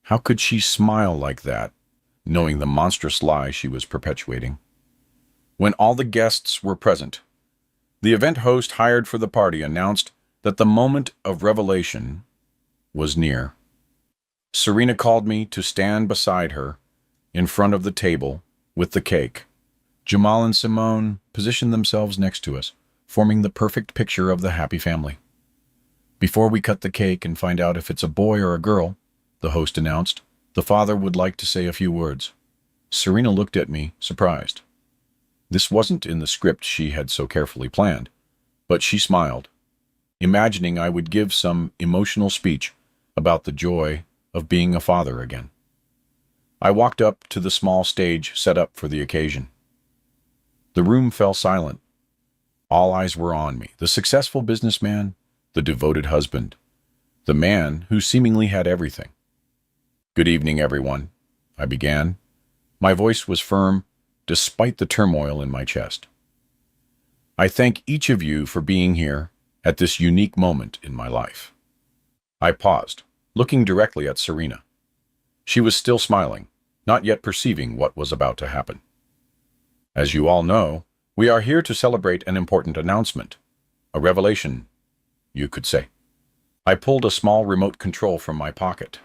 How could she smile like that, knowing the monstrous lie she was perpetuating? When all the guests were present, the event host hired for the party announced that the moment of revelation was near. Serena called me to stand beside her in front of the table with the cake. Jamal and Simone positioned themselves next to us, forming the perfect picture of the happy family. "Before we cut the cake and find out if it's a boy or a girl," the host announced, "the father would like to say a few words." Serena looked at me, surprised. This wasn't in the script she had so carefully planned, but she smiled, imagining I would give some emotional speech about the joy of being a father again. I walked up to the small stage set up for the occasion. The room fell silent. All eyes were on me, the successful businessman, the devoted husband, the man who seemingly had everything. "Good evening, everyone," I began. My voice was firm, despite the turmoil in my chest. "I thank each of you for being here at this unique moment in my life." I paused, looking directly at Serena. She was still smiling, not yet perceiving what was about to happen. "As you all know, we are here to celebrate an important announcement. A revelation, you could say." I pulled a small remote control from my pocket.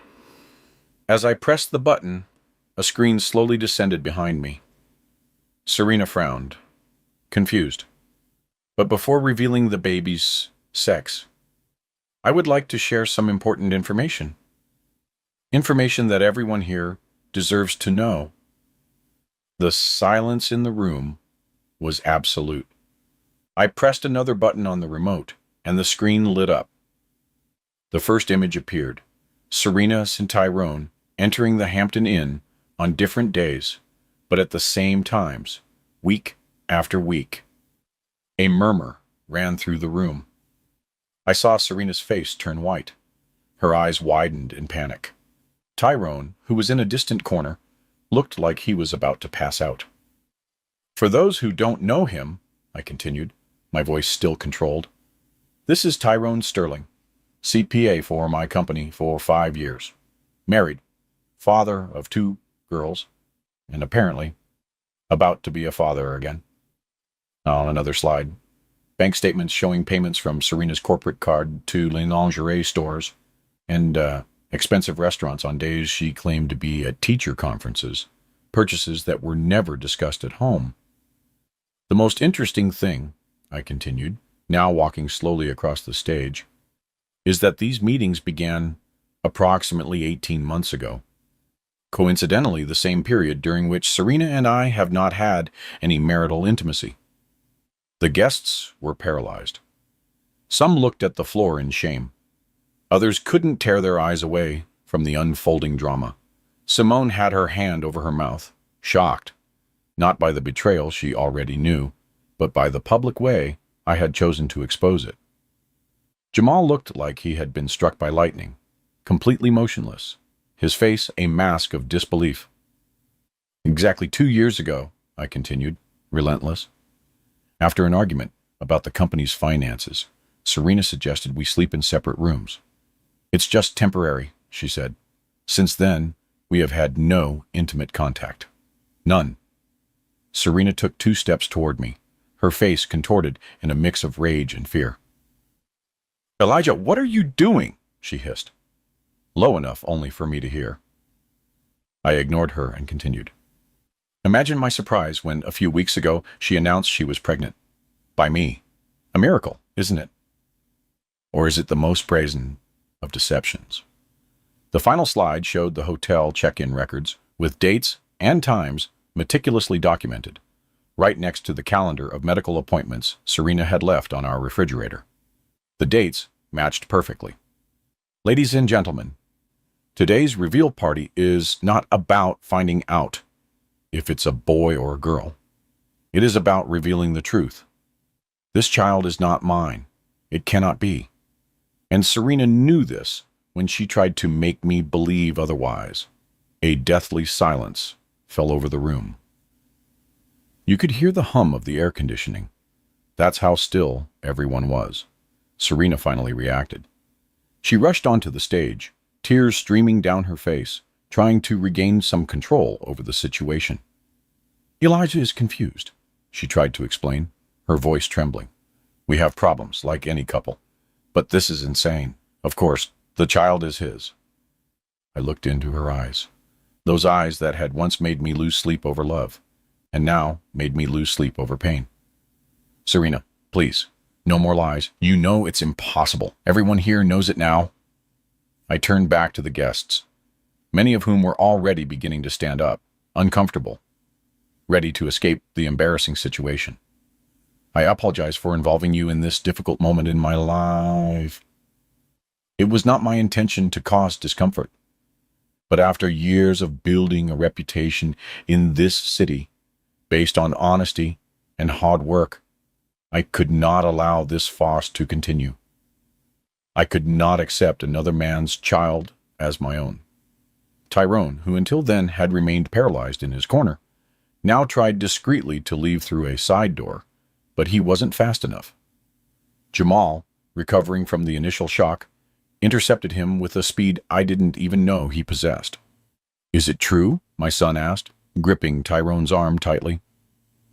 As I pressed the button, a screen slowly descended behind me. Serena frowned, confused. "But before revealing the baby's sex, I would like to share some important information. Information that everyone here deserves to know." The silence in the room was absolute. I pressed another button on the remote, and the screen lit up. The first image appeared: Serena and Tyrone entering the Hampton Inn on different days, but at the same times, week after week. A murmur ran through the room. I saw Serena's face turn white. Her eyes widened in panic. Tyrone, who was in a distant corner, looked like he was about to pass out. "For those who don't know him," I continued, my voice still controlled, "this is Tyrone Sterling, CPA for my company for 5 years, married, father of 2 girls, and apparently about to be a father again." On another slide, bank statements showing payments from Serena's corporate card to lingerie stores and expensive restaurants on days she claimed to be at teacher conferences, purchases that were never discussed at home. "The most interesting thing," I continued, now walking slowly across the stage, "is that these meetings began approximately 18 months ago. Coincidentally, the same period during which Serena and I have not had any marital intimacy." The guests were paralyzed. Some looked at the floor in shame. Others couldn't tear their eyes away from the unfolding drama. Simone had her hand over her mouth, shocked, not by the betrayal she already knew, but by the public way I had chosen to expose it. Jamal looked like he had been struck by lightning, completely motionless, his face a mask of disbelief. "Exactly 2 years ago," I continued, relentless, "after an argument about the company's finances, Serena suggested we sleep in separate rooms. 'It's just temporary,' she said. Since then, we have had no intimate contact. None." Serena took 2 steps toward me, her face contorted in a mix of rage and fear. "Elijah, what are you doing?" she hissed, low enough only for me to hear. I ignored her and continued. "Imagine my surprise when, a few weeks ago, she announced she was pregnant. By me. A miracle, isn't it? Or is it the most brazen of deceptions?" The final slide showed the hotel check-in records, with dates and times meticulously documented, right next to the calendar of medical appointments Serena had left on our refrigerator. The dates matched perfectly. "Ladies and gentlemen, today's reveal party is not about finding out if it's a boy or a girl. It is about revealing the truth. This child is not mine. It cannot be. And Serena knew this when she tried to make me believe otherwise." A deathly silence fell over the room. You could hear the hum of the air conditioning. That's how still everyone was. Serena finally reacted. She rushed onto the stage, tears streaming down her face, trying to regain some control over the situation. "Elijah is confused," she tried to explain, her voice trembling. "We have problems, like any couple. But this is insane. Of course, the child is his." I looked into her eyes. Those eyes that had once made me lose sleep over love, and now made me lose sleep over pain. "Serena, please, no more lies. You know it's impossible. Everyone here knows it now." I turned back to the guests, many of whom were already beginning to stand up, uncomfortable, ready to escape the embarrassing situation. I apologize for involving you in this difficult moment in my life. It was not my intention to cause discomfort, but after years of building a reputation in this city based on honesty and hard work, I could not allow this farce to continue. I could not accept another man's child as my own. Tyrone, who until then had remained paralyzed in his corner, now tried discreetly to leave through a side door, but he wasn't fast enough. Jamal, recovering from the initial shock, intercepted him with a speed I didn't even know he possessed. "Is it true?" my son asked, gripping Tyrone's arm tightly.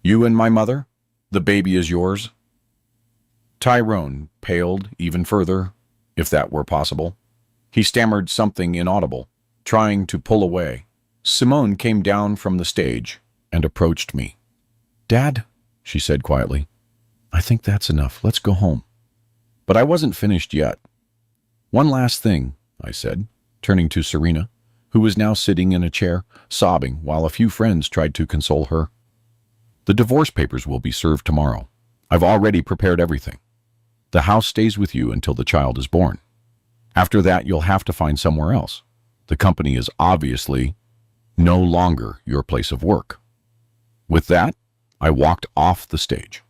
"You and my mother? The baby is yours?" Tyrone paled even further, if that were possible. He stammered something inaudible, trying to pull away. Simone came down from the stage and approached me. "Dad," she said quietly, "I think that's enough. Let's go home." But I wasn't finished yet. "One last thing," I said, turning to Serena, who was now sitting in a chair, sobbing while a few friends tried to console her. "The divorce papers will be served tomorrow. I've already prepared everything. The house stays with you until the child is born. After that, you'll have to find somewhere else. The company is obviously no longer your place of work." With that, I walked off the stage.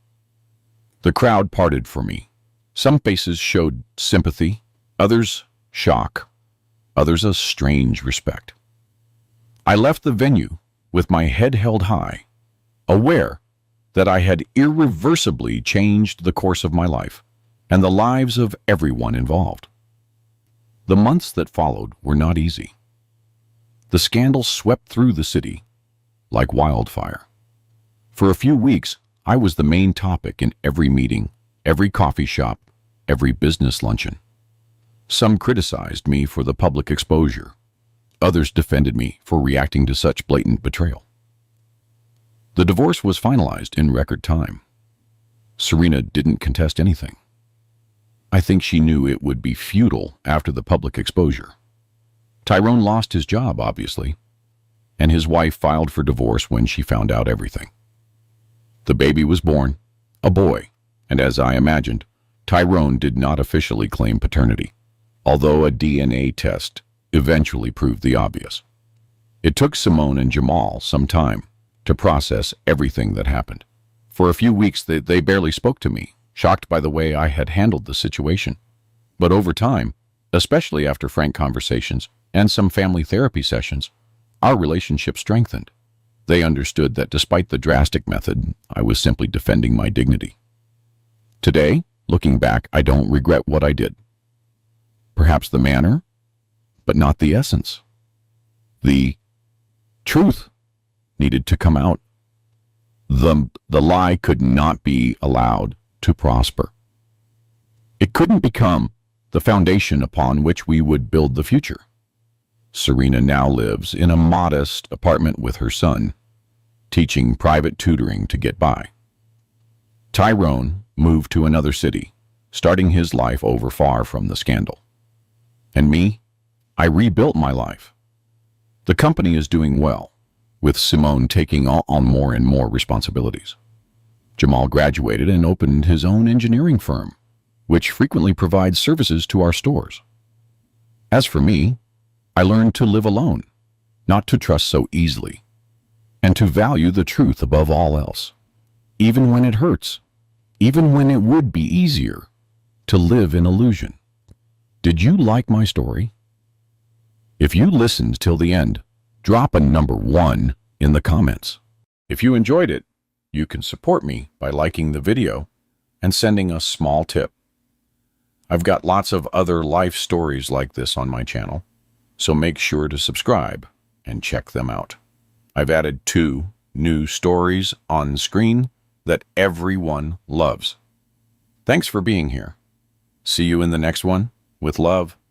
The crowd parted for me. Some faces showed sympathy, others shock, others a strange respect. I left the venue with my head held high, aware that I had irreversibly changed the course of my life and the lives of everyone involved. The months that followed were not easy. The scandal swept through the city like wildfire. For a few weeks, I was the main topic in every meeting, every coffee shop, every business luncheon. Some criticized me for the public exposure. Others defended me for reacting to such blatant betrayal. The divorce was finalized in record time. Serena didn't contest anything. I think she knew it would be futile after the public exposure. Tyrone lost his job, obviously, and his wife filed for divorce when she found out everything. The baby was born, a boy, and as I imagined, Tyrone did not officially claim paternity, although a DNA test eventually proved the obvious. It took Simone and Jamal some time to process everything that happened. For a few weeks, they barely spoke to me, shocked by the way I had handled the situation. But over time, especially after frank conversations and some family therapy sessions, our relationship strengthened. They understood that despite the drastic method, I was simply defending my dignity. Today, looking back, I don't regret what I did. Perhaps the manner, but not the essence. The truth needed to come out. The lie could not be allowed to prosper. It couldn't become the foundation upon which we would build the future. Serena now lives in a modest apartment with her son, teaching private tutoring to get by. Tyrone moved to another city, starting his life over far from the scandal. And me, I rebuilt my life. The company is doing well, with Simone taking on more and more responsibilities. Jamal graduated and opened his own engineering firm, which frequently provides services to our stores. As for me, I learned to live alone, not to trust so easily, and to value the truth above all else, even when it hurts, even when it would be easier to live in illusion. Did you like my story? If you listened till the end, drop a number 1 in the comments. If you enjoyed it, you can support me by liking the video and sending a small tip. I've got lots of other life stories like this on my channel, so make sure to subscribe and check them out. I've added 2 new stories on screen that everyone loves. Thanks for being here. See you in the next one. With love.